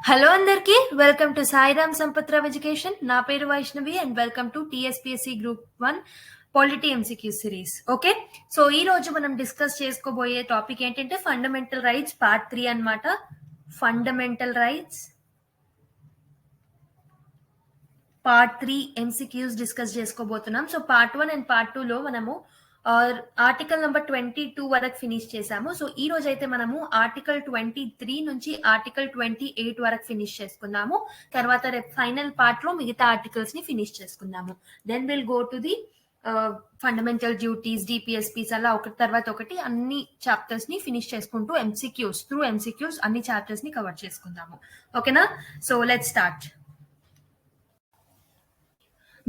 Hello అందరికి welcome to Sairam సంపత్రావ్ education. నా పేరు Vaishnavi and welcome to TSPSC Group-1 Polity MCQ series. Okay, so ఈ రోజు మనం డిస్కస్ చేసుకోబోయే టాపిక్ ఏంటంటే ఫండమెంటల్ రైట్స్ Part-3 అన్నమాట. Fundamental rights Part-3 MCQs discuss చేసుకోబోతున్నాం. సో Part-1 అండ్ Part-2 లో మనము ఆర్టికల్ నెంబర్ 22 వరకు ఫినిష్ చేసాము. సో ఈ రోజు అయితే మనము ఆర్టికల్ 23 నుంచి ఆర్టికల్ 28 వరకు ఫినిష్ చేసుకున్నాము. తర్వాత రేపు ఫైనల్ పార్ట్ లో మిగతా ఆర్టికల్స్ ని ఫినిష్ చేసుకుందాము. Then will go to the fundamental duties, DPSPs అలా ఒకటి తర్వాత ఒకటి అన్ని చాప్టర్స్ ని ఫినిష్ చేసుకుంటూ MCQs అన్ని చాప్టర్స్ ని కవర్ చేసుకుందాము. ఓకేనా? So let's start.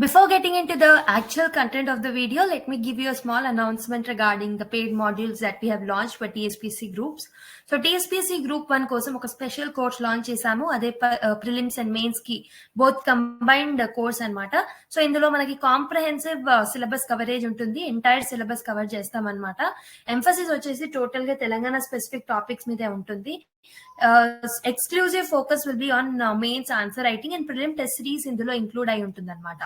Before getting into the actual content of the video, let me give you a small announcement regarding the paid modules that we have launched for TSPSC groups. So TSPSC Group-1 కోసం ఒక special course launch చేసాము. అదే prelims and mains కి both combined course అన్నమాట. So ఇందులో మనకి comprehensive syllabus coverage ఉంటుంది. Entire syllabus cover చేస్తాం అన్నమాట. ఎంఫసిస్ వచ్చేసి టోటల్ గా తెలంగాణ స్పెసిఫిక్ టాపిక్స్ మీదే ఉంటుంది. Exclusive focus will be on mains answer writing and prelim test series ఇందులో ఇంక్లూడ్ అయి ఉంటుంది అనమాట.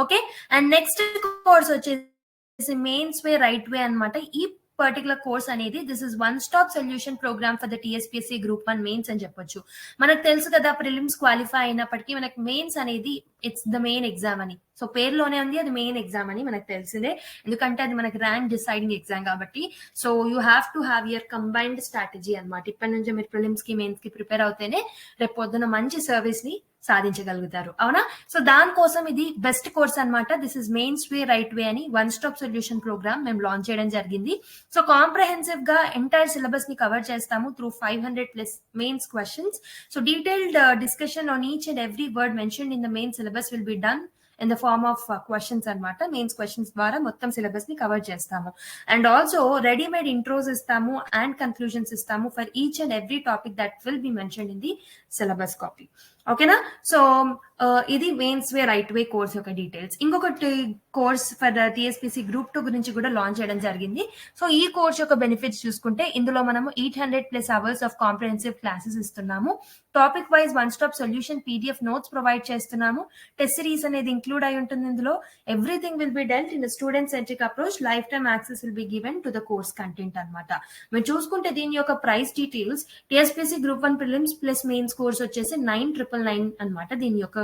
ఓకే, అండ్ నెక్స్ట్ కోర్స్ వచ్చేసి మెయిన్స్ వే రైట్ వే అన్నమాట. ఈ పర్టికులర్ కోర్స్ అనేది this is one stop solution program for the TSPSC Group-1 mains అని చెప్పొచ్చు. మనకు తెలుసు కదా, ప్రిలిమ్స్ క్వాలిఫై అయినప్పటికీ మనకి మెయిన్స్ అనేది ఇట్స్ ద మెయిన్ ఎగ్జామ్ అని. సో పేరులోనే ఉంది అది మెయిన్ ఎగ్జామ్ అని మనకు తెలిసిందే, ఎందుకంటే అది మనకి ర్యాంక్ డిసైడింగ్ ఎగ్జామ్ కాబట్టి. So you have to have your combined strategy అనమాట. ఇప్పటి నుంచి మీరు ప్రిలిమ్స్ కి మెయిన్స్ కి ప్రిపేర్ అవుతేనే రేపు పొద్దున మంచి సర్వీస్ ని సాధించగలుగుతారు, అవునా? సో దానికోసం ఇది బెస్ట్ కోర్స్ అనమాట. This is mains way right వే అని వన్ స్టాప్ సొల్యూషన్ ప్రోగ్రామ్ మేము లాంచ్ చేయడం జరిగింది. సో కాంప్రహెన్సివ్ గా ఎంటైర్ సిలబస్ ని కవర్ చేస్తాము through 500+ mains questions. So detailed discussion on each and every word mentioned in the main syllabus will be done in the form of questions అనమాట. Mains questions ద్వారా మొత్తం syllabus ని cover చేస్తాము. And also readymade intros ఇస్తాము and conclusions ఇస్తాము for each and every topic that will be mention in the syllabus copy. ఓకేనా? So ఇది mains way right వే course యొక్క డీటెయిల్స్. ఇంకొకటి కోర్స్ ఫర్ TSPSC Group-2 గురించి కూడా లాంచ్ చేయడం జరిగింది. సో ఈ కోర్స్ యొక్క బెనిఫిట్స్ చూసుకుంటే ఇందులో మనము 800+ అవర్స్ ఆఫ్ కాంప్రహెన్సివ్ క్లాసెస్ ఇస్తున్నాము. Topic wise one stop solution PDF notes provide చేస్తున్నాము. టెస్ట్ సిరీస్ అనేది ఇంక్లూడ్ అయి ఉంటుంది ఇందులో. Everything will be dwelt in student centric approach. Life time access will be given to the course content అనమాట. మీరు చూసుకుంటే దీని యొక్క price details TSPSC Group-1 prelims plus mains course వచ్చేసి 9,999 అనమాట దీని యొక్క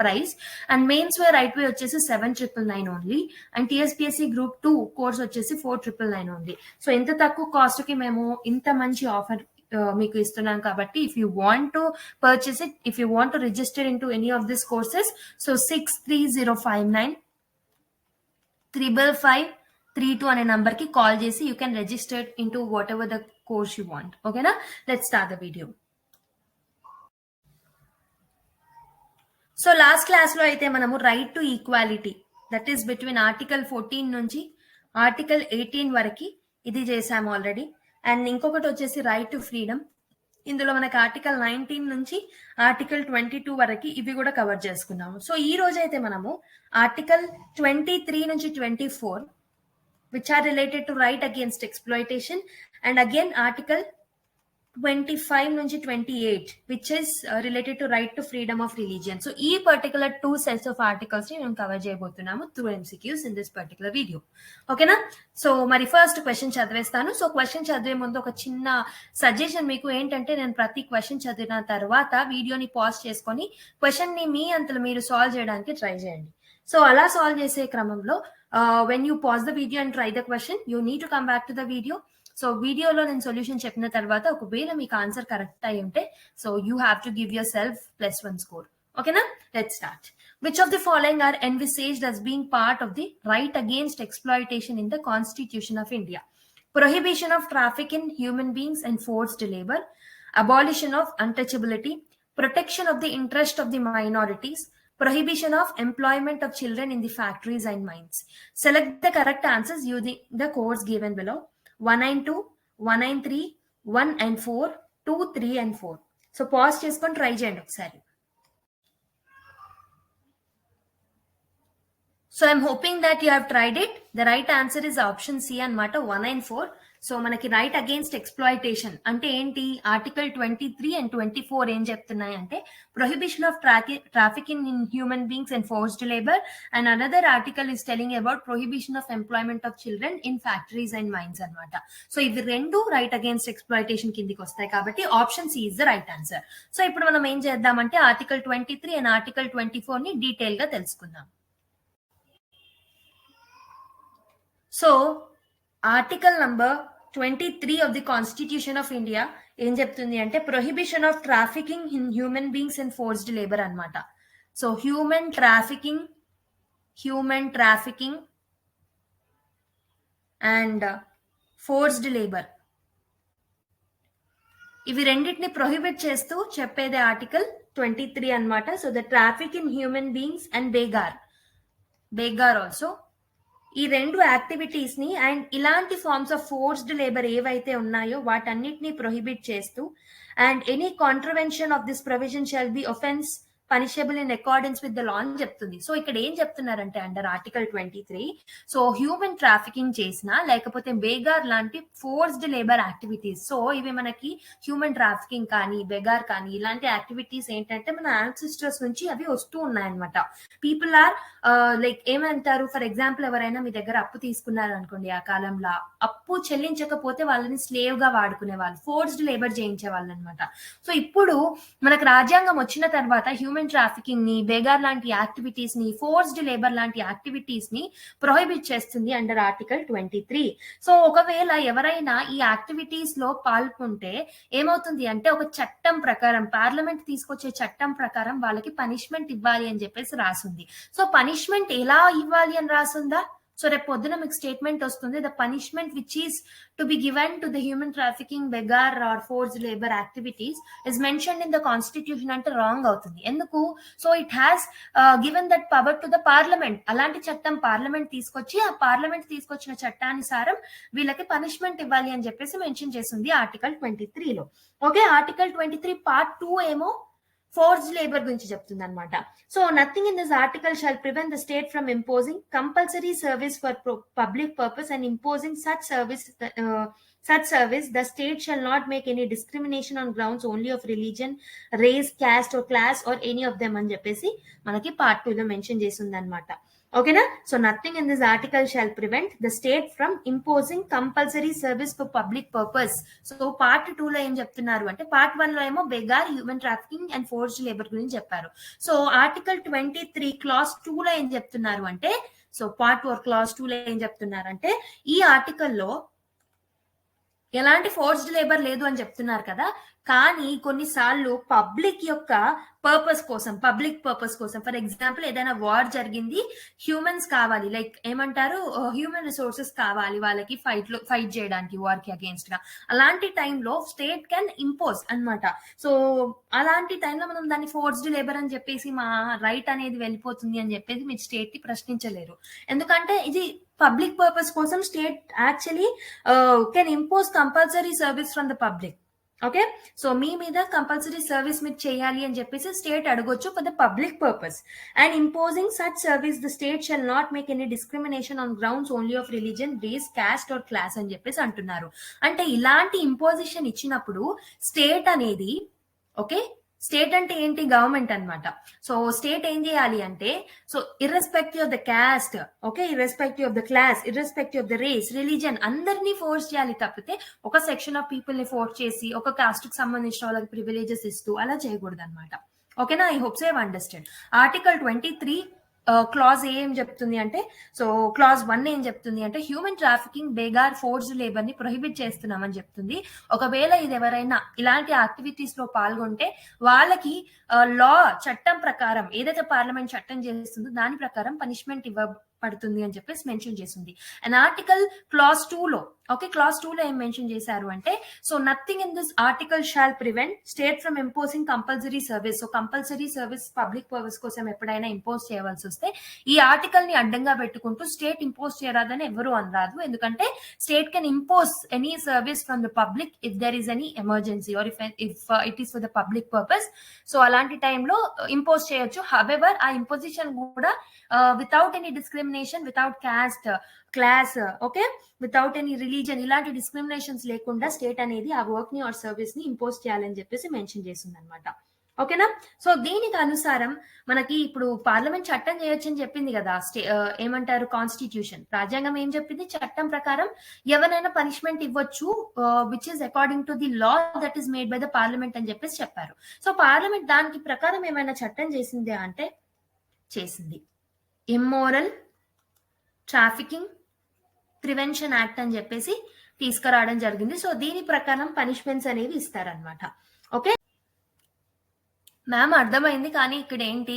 price. And mains way right వే వచ్చేసి 7,999 only. And TSPSC Group-2 course వచ్చేసి 4,999 ఓన్లీ. సో ఎంత తక్కువ కాస్ట్ కి మేము ఇంత మంచి ఆఫర్ మీకు ఇస్తున్నాం కాబట్టి if you want to purchase it, if you want to register in to any of this courses, so 6305935532 అనే నంబర్ కి కాల్ చేసి you can register in to whatever the course you want. ఓకేనా? Let's start the video. So last class లో అయితే మనము right to equality, that is between article 14 నుంచి article 18 వరకు ఇది చేసాము ఆల్రెడీ. అండ్ ఇంకొకటి వచ్చేసి రైట్ టు ఫ్రీడమ్. ఇందులో మనకి ఆర్టికల్ 19 నుంచి ఆర్టికల్ 22 వరకు ఇవి కూడా కవర్ చేసుకున్నాము. సో ఈ రోజు అయితే మనము ఆర్టికల్ 23 నుంచి 24 which are related to right against exploitation, and again article 25 నుంచి 28 which is related to right to freedom of religion. So ఈ particular 2 sets of articles ని మేము కవర్ చేయబోతున్నాము through MCQs in this particular video. ఓకేనా? So మరి first question చదివేస్తాను. So question చదివే ముందు ఒక చిన్న సజెషన్ మీకు ఏంటంటే, నేను ప్రతి క్వశ్చన్ చదివిన తర్వాత వీడియోని పాజ్ చేసుకొని క్వశ్చన్ ని మీ అంతలో మీరు సాల్వ్ చేయడానికి ట్రై చేయండి. సో అలా సాల్వ్ చేసే క్రమంలో when you pause the video and try the question, you need to come back to the video. So వీడియోలో నేను సొల్యూషన్ చెప్పిన తర్వాత ఒకవేళ మీకు ఆన్సర్ కరెక్ట్ అయి ఉంటే, so you have to give yourself +1 score. ఓకేనా? Let's start. Which of the following are envisaged as being part of the right against exploitation in the Constitution of India? Prohibition of traffic in human beings and forced labor, abolition of untouchability, protection of the interest of the minorities, prohibition of employment of children in the factories and mines. Select the correct answers using the codes given below. 192, 193, 1 and 4, 2, 3 and 4. So pause చేసుకొని try చేయండి ఒకసారి. So I'm hoping that you have tried it. The right answer is option C అనమాట, 1 and 4. So మనకి right against exploitation అంటే ఏంటి, article 23 and 24 ఏం చెప్తున్నాయి అంటే prohibition of trafficking in human beings and forced labour, and another article is telling about prohibition of employment of children in factories and mines అనమాట. So ఇవి రెండు right against exploitation కిందికి వస్తాయి కాబట్టి option C is the right answer. So ఇప్పుడు మనం ఏం చేద్దామంటే ఆర్టికల్ 23 అండ్ ఆర్టికల్ 24 ని డీటెయిల్ గా తెలుసుకుందాం. So article number 23 of the Constitution of India ఏం చెప్తుంది అంటే prohibition of trafficking in human beings and forced labour అనమాట. So human trafficking and forced labour ఇవి రెండింటిని ప్రొహిబిట్ చేస్తూ చెప్పేదే ఆర్టికల్ 23 అనమాట. So the traffic in human beings and begar also, ఈ రెండు యాక్టివిటీస్ ని అండ్ ఇలాంటి ఫార్మ్స్ ఆఫ్ ఫోర్స్డ్ లేబర్ ఏవైతే ఉన్నాయో వాటన్నిటిని ప్రొహిబిట్ చేస్తూ and any contravention of this provision shall be offence punishable in accordance with the law అని చెప్తుంది. సో ఇక్కడ ఏం చెప్తున్నారంటే under article 23 so human trafficking చేసినా లేకపోతే బేగార్ లాంటి ఫోర్స్డ్ లేబర్ యాక్టివిటీస్, సో ఇవి మనకి హ్యూమన్ ట్రాఫికింగ్ కానీ బేగార్ కానీ ఇలాంటి యాక్టివిటీస్ ఏంటంటే మన యాన్సిస్టర్స్ నుంచి అవి వస్తూ ఉన్నాయన్నమాట. పీపుల్ ఆర్ లైక్ ఏమంటారు, ఫర్ ఎగ్జాంపుల్ ఎవరైనా మీ దగ్గర అప్పు తీసుకున్నారు అనుకోండి, ఆ కాలంలో అప్పు చెల్లించకపోతే వాళ్ళని స్లేవ్ గా వాడుకునే వాళ్ళు, ఫోర్స్డ్ లేబర్ చేయించే వాళ్ళు అనమాట. సో ఇప్పుడు మనకు రాజ్యాంగం వచ్చిన తర్వాత హ్యూమన్ ట్రాఫికింగ్ ని, బేగార్ లాంటి యాక్టివిటీస్ ని, ఫోర్స్డ్ లేబర్ లాంటి యాక్టివిటీస్ ని ప్రొహిబిట్ చేస్తుంది అండర్ ఆర్టికల్ 23. సో ఒకవేళ ఎవరైనా ఈ యాక్టివిటీస్ లో పాల్గొంటే ఏమవుతుంది అంటే ఒక చట్టం ప్రకారం, పార్లమెంట్ తీసుకొచ్చే చట్టం ప్రకారం వాళ్ళకి పనిష్మెంట్ ఇవ్వాలి అని చెప్పేసి రాసింది. సో పనిష్మెంట్ ఎలా ఇవ్వాలి అని రాసిందా, సో రేపు పొద్దున మీకు స్టేట్మెంట్ వస్తుంది, the punishment which is to be given to the human trafficking, begar or forced labour activities is mentioned in the constitution అంటే రాంగ్ అవుతుంది. ఎందుకు, so it has given that power to the parliament. అలాంటి చట్టం parliament తీసుకొచ్చి ఆ parliament తీసుకొచ్చిన చట్టానుసారం వీళ్ళకి punishment ఇవ్వాలి అని చెప్పేసి మెన్షన్ చేస్తుంది ఆర్టికల్ 23లో. ఓకే, ఆర్టికల్ 23 Part 2 ఏమో ఫోర్స్డ్ లేబర్ గురించి చెప్తుంది అనమాట. So nothing in this article shall prevent the state from imposing compulsory service for public purpose and imposing such service, the state shall not make any discrimination on grounds only of religion, race, caste or class or any of them అని చెప్పేసి మనకి Part 2 లో mention చేస్తుంది అనమాట. ఓకేనా, so nothing in this article shall prevent the state from imposing compulsory service for public purpose. So Part 2 లో ఏం చెప్తున్నారు అంటే Part 1 లో ఏమో begar, human trafficking and forced labour గురించి చెప్పారు. సో ఆర్టికల్ 23 Clause 2 లో ఏం చెప్తున్నారు అంటే, సో Part 4 Clause 2 లో ఏం చెప్తున్నారంటే ఈ ఆర్టికల్లో ఎలాంటి ఫోర్స్డ్ లేబర్ లేదు అని చెప్తున్నారు కదా, కానీ కొన్నిసార్లు పబ్లిక్ పర్పస్ కోసం ఫర్ ఎగ్జాంపుల్ ఏదైనా వార్ జరిగింది, హ్యూమన్స్ కావాలి, లైక్ ఏమంటారు హ్యూమన్ రిసోర్సెస్ కావాలి వాళ్ళకి ఫైట్ చేయడానికి వార్ కి అగేన్స్ట్ గా, అలాంటి టైంలో స్టేట్ కెన్ ఇంపోజ్ అన్నమాట. సో అలాంటి టైంలో మనం దాన్ని ఫోర్స్డ్ లేబర్ అని చెప్పేసి మా రైట్ అనేది వెళ్ళిపోతుంది అని చెప్పేసి మీరు స్టేట్ ని ప్రశ్నించలేరు. ఎందుకంటే ఇది పబ్లిక్ పర్పస్ కోసం state actually can impose compulsory service from the public. Okay, so మీ మీద కంపల్సరీ సర్వీస్ మీరు చేయాలి అని చెప్పేసి స్టేట్ అడగొచ్చు for the public purpose. And imposing such service the state shall not make any discrimination on grounds only of religion, race, caste or class అని చెప్పేసి అంటున్నారు. అంటే ఇలాంటి ఇంపోజిషన్ ఇచ్చినప్పుడు స్టేట్ అనేది, ఓకే, స్టేట్ అంటే ఏంటి, గవర్నమెంట్ అనమాట. సో స్టేట్ ఏం చేయాలి అంటే, so irrespective of the caste, okay, irrespective of the class, irrespective of the race, religion, అందరినీ ఫోర్స్ చేయాలి తప్పితే ఒక సెక్షన్ ఆఫ్ పీపుల్ ని ఫోర్స్ చేసి ఒక కాస్ట్ కి సంబంధించిన వాళ్ళకి ప్రివిలేజెస్ ఇస్తూ అలా చేయకూడదు అనమాట. ఓకేనా, I hope so you understand. Article 23 clause ఏం చెప్తుంది అంటే, సో క్లాజ్ 1 ఏం చెప్తుంది అంటే హ్యూమన్ ట్రాఫికింగ్, బేగార్, ఫోర్స్డ్ లేబర్ ని ప్రొహిబిట్ చేస్తున్నామని చెప్తుంది. ఒకవేళ ఇది ఎవరైనా ఇలాంటి యాక్టివిటీస్ లో పాల్గొంటే వాళ్ళకి లా చట్టం ప్రకారం ఏదైతే పార్లమెంట్ చట్టం చేస్తుందో దాని ప్రకారం పనిష్మెంట్ ఇవ్వబడుతుంది అని చెప్పేసి మెన్షన్ చేసింది. అండ్ ఆర్టికల్ క్లాజ్ 2 లో, ఓకే, క్లాజ్ 2 లో ఏం మెన్షన్ చేశారు అంటే, so nothing in this article shall prevent state from imposing compulsory service. So compulsory service public purpose కోసం ఎప్పుడైనా ఇంపోజ్ చేయవలసి వస్తే ఈ ఆర్టికల్ ని అడ్డంగా పెట్టుకుంటూ స్టేట్ ఇంపోజ్ చేయరాదని ఎవరు అనరాదు. ఎందుకంటే state can impose any service from the public if there is any emergency or if it is for the public purpose. So అలాంటి టైంలో ఇంపోజ్ చేయొచ్చు. హవెవర్ ఆ ఇంపోజిషన్ కూడా without any discrimination discrimination without caste, class, okay, without any religion, ఇలాంటి డిస్క్రిమినేషన్స్ లేకుండా state అనేది ఆ వర్క్ ని ఆర్ సర్వీస్ ని ఇంపోజ్ చేయాలని చెప్పేసి మెన్షన్ చేసింది అనమాట. ఓకేనా. సో దీనికి అనుసారం మనకి ఇప్పుడు పార్లమెంట్ చట్టం చేయొచ్చు అని చెప్పింది కదా, ఏమంటారు, కాన్స్టిట్యూషన్, రాజ్యాంగం ఏం చెప్పింది, చట్టం ప్రకారం ఎవరైనా పనిష్మెంట్ ఇవ్వచ్చు which is according to the law that is made by the parliament అని చెప్పేసి చెప్పారు. సో పార్లమెంట్ దానికి ప్రకారం ఏమైనా చట్టం చేసిందే అంటే చేసింది. ఇమ్మోరల్ ట్రాఫికింగ్ ప్రివెన్షన్ యాక్ట్ అని చెప్పేసి తీసుకురావడం జరిగింది. సో దీని ప్రకారం పనిష్మెంట్స్ అనేవి ఇస్తారనమాట. ఓకే మ్యామ్, అర్థమైంది. కానీ ఇక్కడ ఏంటి,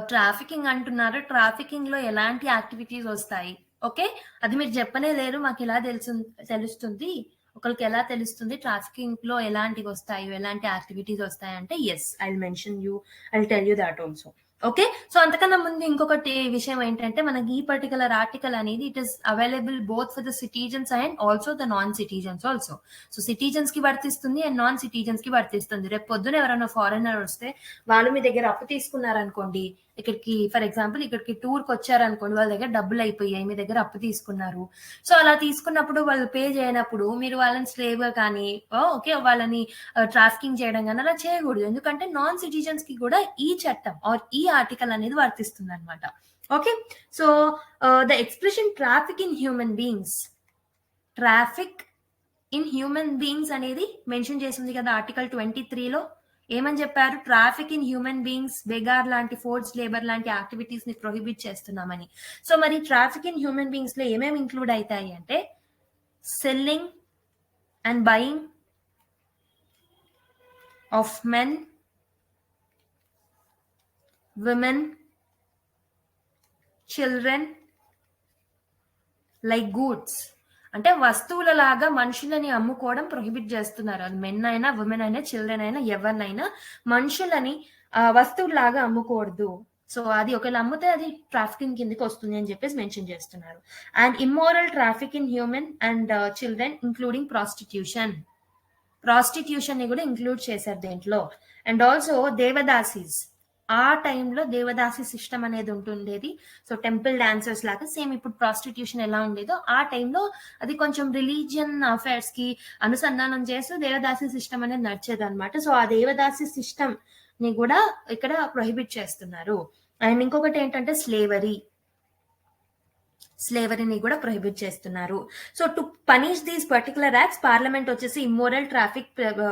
ట్రాఫికింగ్ అంటున్నారు, ట్రాఫికింగ్ లో ఎలాంటి యాక్టివిటీస్ వస్తాయి? ఓకే, అది మీరు చెప్పనే లేరు, మాకు ఎలా తెలుస్తుంది, ఒకరికి ఎలా తెలుస్తుంది ట్రాఫికింగ్ లో ఎలాంటివి వస్తాయి, ఎలాంటి యాక్టివిటీస్ వస్తాయి అంటే, yes, I will mention you, I will tell you that also. Okay, so అంతకన్నా ముందు ఇంకొకటి విషయం ఏంటంటే, మనకి ఈ పర్టికులర్ ఆర్టికల్ అనేది it is available both for the citizens and also the non citizens also. So citizens కి వర్తిస్తుంది అండ్ నాన్ సిటిజన్స్ కి వర్తిస్తుంది. రేపు పొద్దున ఎవరైనా ఫారెనర్ వస్తే వాళ్ళు మీ దగ్గర అప్పు తీసుకున్నారనుకోండి, ఇక్కడికి ఫర్ ఎగ్జాంపుల్ ఇక్కడికి టూర్ కి వచ్చారనుకోండి, వాళ్ళ దగ్గర డబ్బులు అయిపోయాయి, మీ దగ్గర అప్పు తీసుకున్నారు. సో అలా తీసుకున్నప్పుడు వాళ్ళు పే చేయనప్పుడు మీరు వాళ్ళని స్లేవ్ గా కానీ, ఓకే, వాళ్ళని ట్రాఫికింగ్ చేయడం కానీ అలా చేయకూడదు. ఎందుకంటే నాన్ సిటిజన్స్ కి కూడా ఈ చట్టం ఆర్ ఈ ఆర్టికల్ అనేది వర్తిస్తుంది అనమాట. Okay, so the expression traffic in human beings, traffic in human beings అనేది మెన్షన్ చేసింది కదా ఆర్టికల్ 23లో. ఏమని చెప్పారు, ట్రాఫిక్ ఇన్ హ్యూమన్ బీయింగ్స్, బెగార్ లాంటి, ఫోర్స్ లేబర్ లాంటి యాక్టివిటీస్ ని ప్రొహిబిట్ చేస్తున్నామని. సో మరి ట్రాఫిక్ ఇన్ హ్యూమన్ బీయింగ్స్ లో ఏమేమి ఇంక్లూడ్ అవుతాయి అంటే, selling and buying of men, women, children, like goods, అంటే వస్తువుల లాగా మనుషులని అమ్ముకోవడం ప్రొహిబిట్ చేస్తున్నారు. అది మెన్ అయినా, ఉమెన్ అయినా, చిల్డ్రన్ అయినా, ఎవరినైనా మనుషులని వస్తువులాగా అమ్ముకూడదు. సో అది ఒకవేళ అమ్మితే అది ట్రాఫికింగ్ కిందకి వస్తుంది అని చెప్పేసి మెన్షన్ చేస్తున్నారు. And immoral traffic in human and children including prostitution ని కూడా ఇంక్లూడ్ చేశారు దీంట్లో. అండ్ ఆల్సో దేవదాసీస్, ఆ టైంలో దేవదాసి సిస్టమ్ అనేది ఉంటుండేది. సో టెంపుల్ డాన్సర్స్ లాగా సేమ్ ఇప్పుడు ప్రాస్టిట్యూషన్ ఎలా ఉండేదో ఆ టైంలో అది కొంచెం రిలీజియన్ అఫైర్స్ కి అనుసంధానం చేస్తూ దేవదాసి సిస్టమ్ అనేది నడిచేది అనమాట. సో ఆ దేవదాసి సిస్టమ్ ని కూడా ఇక్కడ ప్రొహిబిట్ చేస్తున్నారు. అండ్ ఇంకొకటి ఏంటంటే స్లేవరీని కూడా ప్రొహిబిట్ చేస్తున్నారు. So to punish these particular acts parliament వచ్చేసి immoral traffic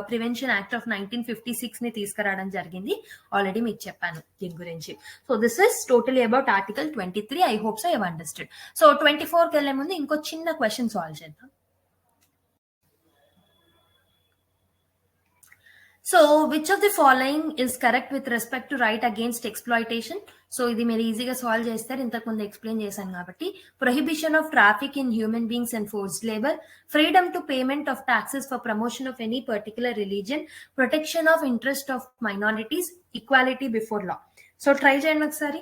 prevention act of 1956 ని తీసుకురావడం జరిగింది. ఆల్రెడీ మీకు చెప్పాను దీని గురించి. So this is totally about article 23. I hope so you have understood. So 24 కి వెళ్లే ముందు ఇంకో చిన్న క్వశ్చన్ సాల్వ్ చేద్దాం. So which of the following is correct with respect to right against exploitation? So ఇది మీరు ఈజీగా సాల్వ్ చేస్తారు, ఇంతకు ముందు ఎక్స్ప్లెయిన్ చేశాను కాబట్టి. Prohibition of traffic in human beings and forced labour, freedom to payment of taxes for promotion of any particular religion, protection of interest of minorities, equality before law. So try చేయండి ఒకసారి.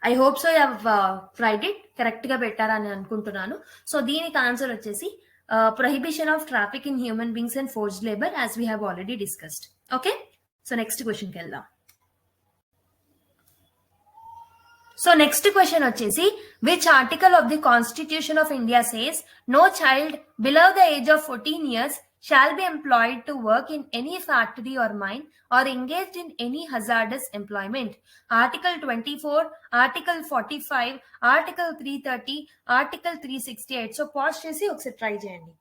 I hope so you have tried it, correct గా పెట్టారని అనుకుంటున్నాను. So దీనికి answer వచ్చేసి prohibition of traffic in human beings and forced labor, as we have already discussed. Okay, so next question ki veldam. So next question vachesi, which article of the Constitution of India says no child below the age of 14 years shall be employed to work in any factory or mine or engaged in any hazardous employment? Article 24, Article 45, Article 330, Article 368. So pause chesi oksaరి try cheyandi.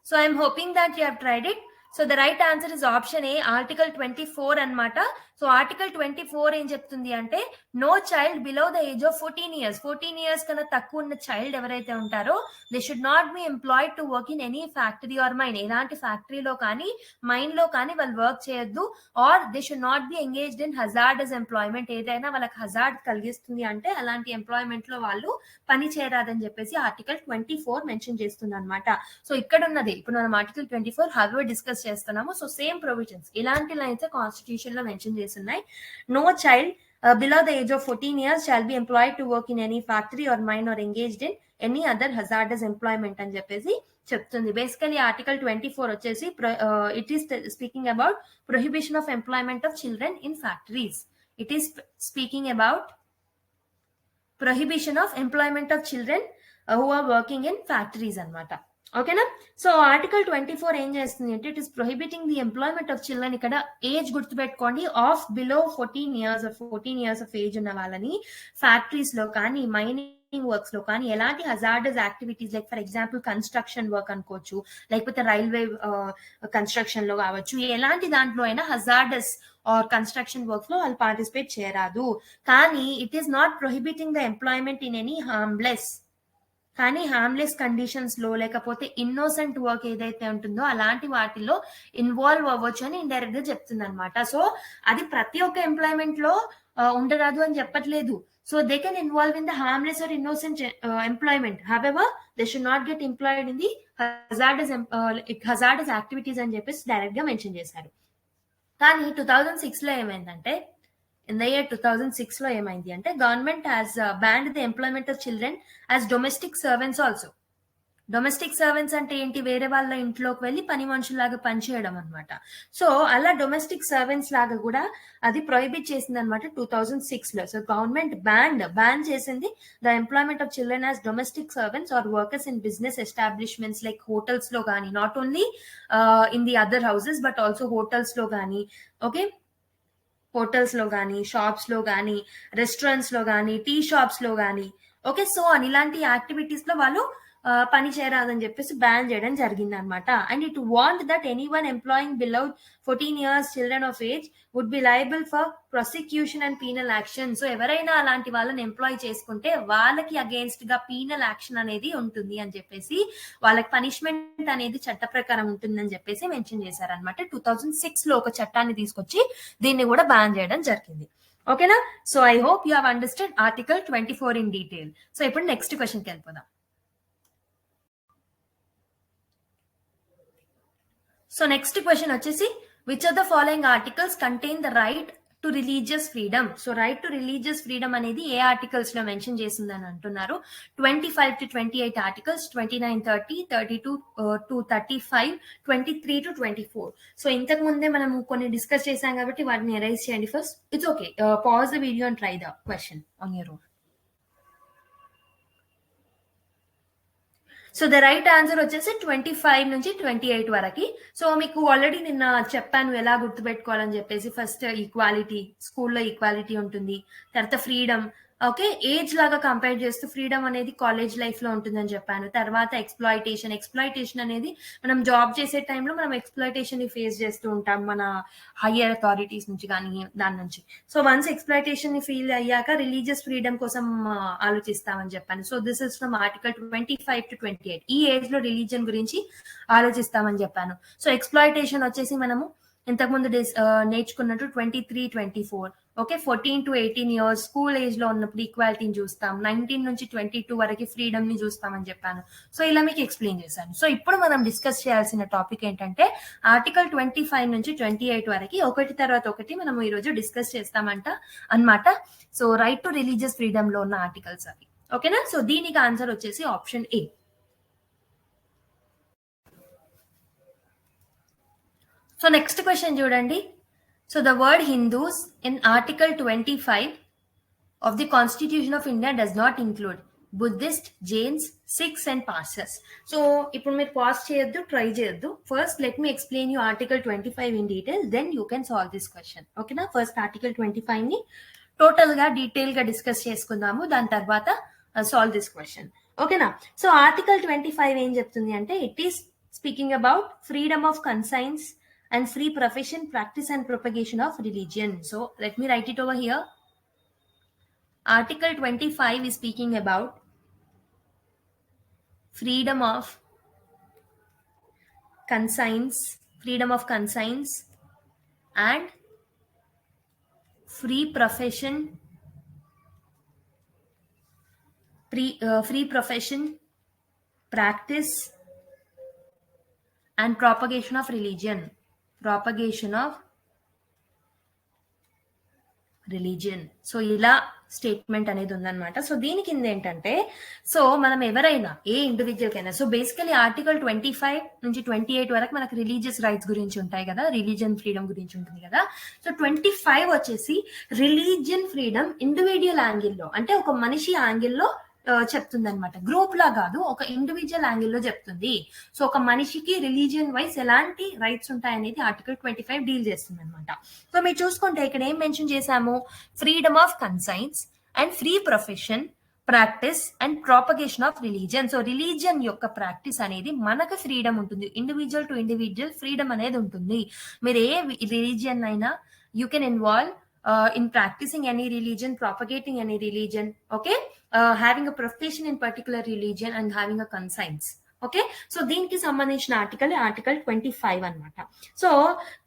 So I am hoping that you have tried it. So the right answer is option A, Article 24 అన్నమాట. So article 24 ఏం చెప్తుంది అంటే, no child below the age of 14 years, 14 years కన్నా తక్కువ ఉన్న child ఎవరైతే ఉంటారో they should not be employed to work in any factory or mine, ఎలాంటి ఫ్యాక్టరీలో కానీ మైన్ లో కానీ వాళ్ళు వర్క్ చేయొద్దు. Or they should not be engaged in hazardous employment, ఏదైనా వాళ్ళకి హజార్డ్ కలిగిస్తుంది అంటే అలాంటి ఎంప్లాయ్మెంట్ లో వాళ్ళు పని చేయరాదని చెప్పేసి ఆర్టికల్ 24 మెన్షన్ చేస్తుంది అనమాట. సో ఇక్కడ ఉన్నది ఇప్పుడు మనం ఆర్టికల్ 24 హౌవర్ డిస్కస్ చేస్తున్నాము. సో సేమ్ ప్రొవిజన్స్ ఇలాంటి లైన్స్ కాన్స్టిట్యూషన్ లో మెన్షన్ చేస్తున్నాయి. No child below the age of 14 years shall be employed to work in any factory or mine or engaged in any other hazardous employment అని చెప్పేసి చెప్తుంది. Basically article 24 వచ్చేసి it is speaking about prohibition of employment of children in factories. It is speaking about prohibition of employment of children who are working in factories అనమాట. ఓకేనా. So article 24 ఏం చేస్తుంది అంటే it is prohibiting the employment of children. ఇక్కడ age గుర్తుపెట్టుకోండి, of below 14 years of age ఉన్న వాళ్ళని factories లో కానీ మైనింగ్ వర్క్స్ లో కానీ ఎలాంటి hazardous activities like for example construction work అనుకోవచ్చు, లేకపోతే రైల్వే కన్స్ట్రక్షన్ లో కావచ్చు, ఎలాంటి దాంట్లో అయినా హజార్డస్ ఆర్ కన్స్ట్రక్షన్ వర్క్ లో వాళ్ళు పార్టిసిపేట్ చేయరాదు. కానీ it is not prohibiting the employment in any harmless conditions లో లేకపోతే ఇన్నోసెంట్ వర్క్ ఏదైతే ఉంటుందో అలాంటి వాటిలో ఇన్వాల్వ్ అవ్వచ్చు అని ఇండైరెక్ట్ గా చెప్తుంది అనమాట. సో అది ప్రతి ఒక్క ఎంప్లాయ్మెంట్ లో ఉండరాదు అని చెప్పట్లేదు. So they can involve in the harmless or innocent employment. However they should not get employed in the hazardous activities అని చెప్పేసి డైరెక్ట్ గా మెన్షన్ చేశారు. కానీ 2006 లో ఏమైందంటే, ఇన్ ద ఇయర్ 2006 లో ఏమైంది అంటే government has banned the employment of children as domestic servants also. Domestic servants అంటే ఏంటి? వేరే వాళ్ళ ఇంట్లోకి వెళ్ళి పని మనుషులాగా పనిచేయడం అనమాట. సో అలా డొమెస్టిక్ సర్వెంట్స్ లాగా కూడా అది ప్రొహిబిట్ చేసింది అనమాట 2006 లో. సో గవర్నమెంట్ బ్యాన్ చేసింది the employment of children as domestic servants or workers in business establishments like hotels లో కానీ, not only in the other houses but also hotels లో కానీ, ఓకే, హోటల్స్ లో కానీ, షాప్స్ లో కానీ, రెస్టారెంట్స్ లో కానీ, టీ షాప్స్ లో కానీ, ఓకే. సో అని ఇలాంటి యాక్టివిటీస్ లో వాళ్ళు పని చేయరాదని చెప్పేసి బ్యాన్ చేయడం జరిగింది అనమాట. And it want that any one employing below 14 years children of age would be liable for prosecution and penal action. So ఎవరైనా అలాంటి వాళ్ళని ఎంప్లాయ్ చేసుకుంటే వాళ్ళకి అగేన్స్ట్ గా పీనల్ యాక్షన్ అనేది ఉంటుంది అని చెప్పేసి, వాళ్ళకి పనిష్మెంట్ అనేది చట్ట ప్రకారం ఉంటుందని చెప్పేసి మెన్షన్ చేశారనమాట. 2006 లో ఒక చట్టాన్ని తీసుకొచ్చి దీన్ని కూడా బ్యాన్ చేయడం జరిగింది. ఓకేనా. So I hope you have understand article 24 in detail. So ఇప్పుడు నెక్స్ట్ క్వశ్చన్కి వెళ్ళిపోదాం. సో నెక్స్ట్ క్వశ్చన్ వచ్చేసి, which of the following articles contain the right to religious freedom. So right to religious freedom అనేది ఏ articles లో mention చేసిందని అంటున్నారు. 25 to 28 articles, 29, 30, 32 to 35, 23 to 24. So ఇంతకు ముందే మనం కొన్ని డిస్కస్ చేసాం కాబట్టి వాటిని ఎరైజ్ చేయండి first. It's okay, pause the video and try the question on your own. So the right answer వచ్చేసి 25 నుంచి 28 వరకు. సో మీకు ఆల్రెడీ నిన్న చెప్పాను ఎలా గుర్తుపెట్టుకోవాలని చెప్పేసి. ఫస్ట్ ఈక్వాలిటీ, స్కూల్లో ఈక్వాలిటీ ఉంటుంది. తర్వాత ఫ్రీడమ్, ఓకే, ఏజ్ లాగా కంపేర్ చేస్తూ ఫ్రీడమ్ అనేది కాలేజ్ లైఫ్ లో ఉంటుందని చెప్పాను. తర్వాత ఎక్స్ప్లాయిటేషన్ అనేది మనం జాబ్ చేసే టైంలో మనం ఎక్స్ప్లాయిటేషన్ ని ఫేస్ చేస్తూ ఉంటాం మన హయ్యర్ అథారిటీస్ నుంచి కానీ దాని నుంచి. సో వన్స్ ఎక్స్ప్లాయిటేషన్ ని ఫీల్ అయ్యాక రిలీజియస్ ఫ్రీడమ్ కోసం ఆలోచిస్తామని చెప్పాను. So this is from article 25 to 28. ఈ ఏజ్ లో రిలీజియన్ గురించి ఆలోచిస్తామని చెప్పాను. సో ఎక్స్ప్లాయిటేషన్ వచ్చేసి మనము ఇంతకుముందు నేర్చుకున్నట్టు 23, 24, okay, 14 to 18 years school age లో ఉన్నప్పుడు ఈక్వాలిటీని చూస్తాం. 19 నుంచి 22 వరకు ఫ్రీడమ్ ని చూస్తామని చెప్పాను. సో ఇలా మీకు ఎక్స్ప్లెయిన్ చేశాను. సో ఇప్పుడు మనం డిస్కస్ చేయాల్సిన టాపిక్ ఏంటంటే ఆర్టికల్ 25 నుంచి 28 వరకు ఒకటి తర్వాత ఒకటి మనం ఈ రోజు డిస్కస్ చేస్తామంట అన్నమాట. So right to religious freedom లో ఉన్న ఆర్టికల్స్ అవి, ఓకేనా. సో దీనికి ఆన్సర్ వచ్చేసి option A. So next question చూడండి. So the word Hindus in article 25 of the constitution of India does not include Buddhist, Jains, six and Parsis. So ఇప్పుడు మీరు pass చేయొద్దు, ట్రై చేయొద్దు. First let me explain you article 25 in detail, then you can solve this question, ఓకేనా. First article 25 ని total గా detail గా discuss చేసుకుందాము, దాని తర్వాత సాల్వ్ దిస్ క్వశ్చన్, ఓకేనా. సో ఆర్టికల్ 25 ఏం చెప్తుంది అంటే it is speaking about freedom of conscience and free profession, practice and propagation of religion. So let me write it over here. Article 25 is speaking about freedom of conscience and free profession, practice and propagation of religion. Religion. So ఇలా statement అనేది ఉందన్నమాట. So దీని కింద ఏంటంటే, so మనం ఎవరైనా ఏ individual కైనా, so basically article 25 నుంచి 28 వరకు మనకు రిలీజియస్ రైట్స్ గురించి ఉంటాయి కదా, రిలీజియన్ ఫ్రీడమ్ గురించి ఉంటుంది కదా. సో 25 వచ్చేసి రిలీజియన్ ఫ్రీడమ్ ఇండివిజువల్ యాంగిల్లో, అంటే ఒక మనిషి యాంగిల్లో చెప్తుంది అనమాట. గ్రూప్ లా కాదు, ఒక ఇండివిజువల్ యాంగిల్లో చెప్తుంది. సో ఒక మనిషికి రిలీజియన్ వైజ్ ఎలాంటి రైట్స్ ఉంటాయనేది ఆర్టికల్ 25 డీల్ చేస్తుంది అనమాట. సో మీరు చూసుకుంటే ఇక్కడ ఏం మెన్షన్ చేశాము, freedom of conscience and free profession, practice and propagation of religion. So religion యొక్క ప్రాక్టీస్ అనేది మనకు ఫ్రీడమ్ ఉంటుంది, ఇండివిజువల్ టు ఇండివిజువల్ ఫ్రీడమ్ అనేది ఉంటుంది. మీరు ఏ రిలీజియన్ అయినా you can involve in practicing any religion, propagating any religion, okay, having a profession in particular religion and having a conscience. Okay, so దీనికి సంబంధించిన ఆర్టికల్ 25 అనమాట. సో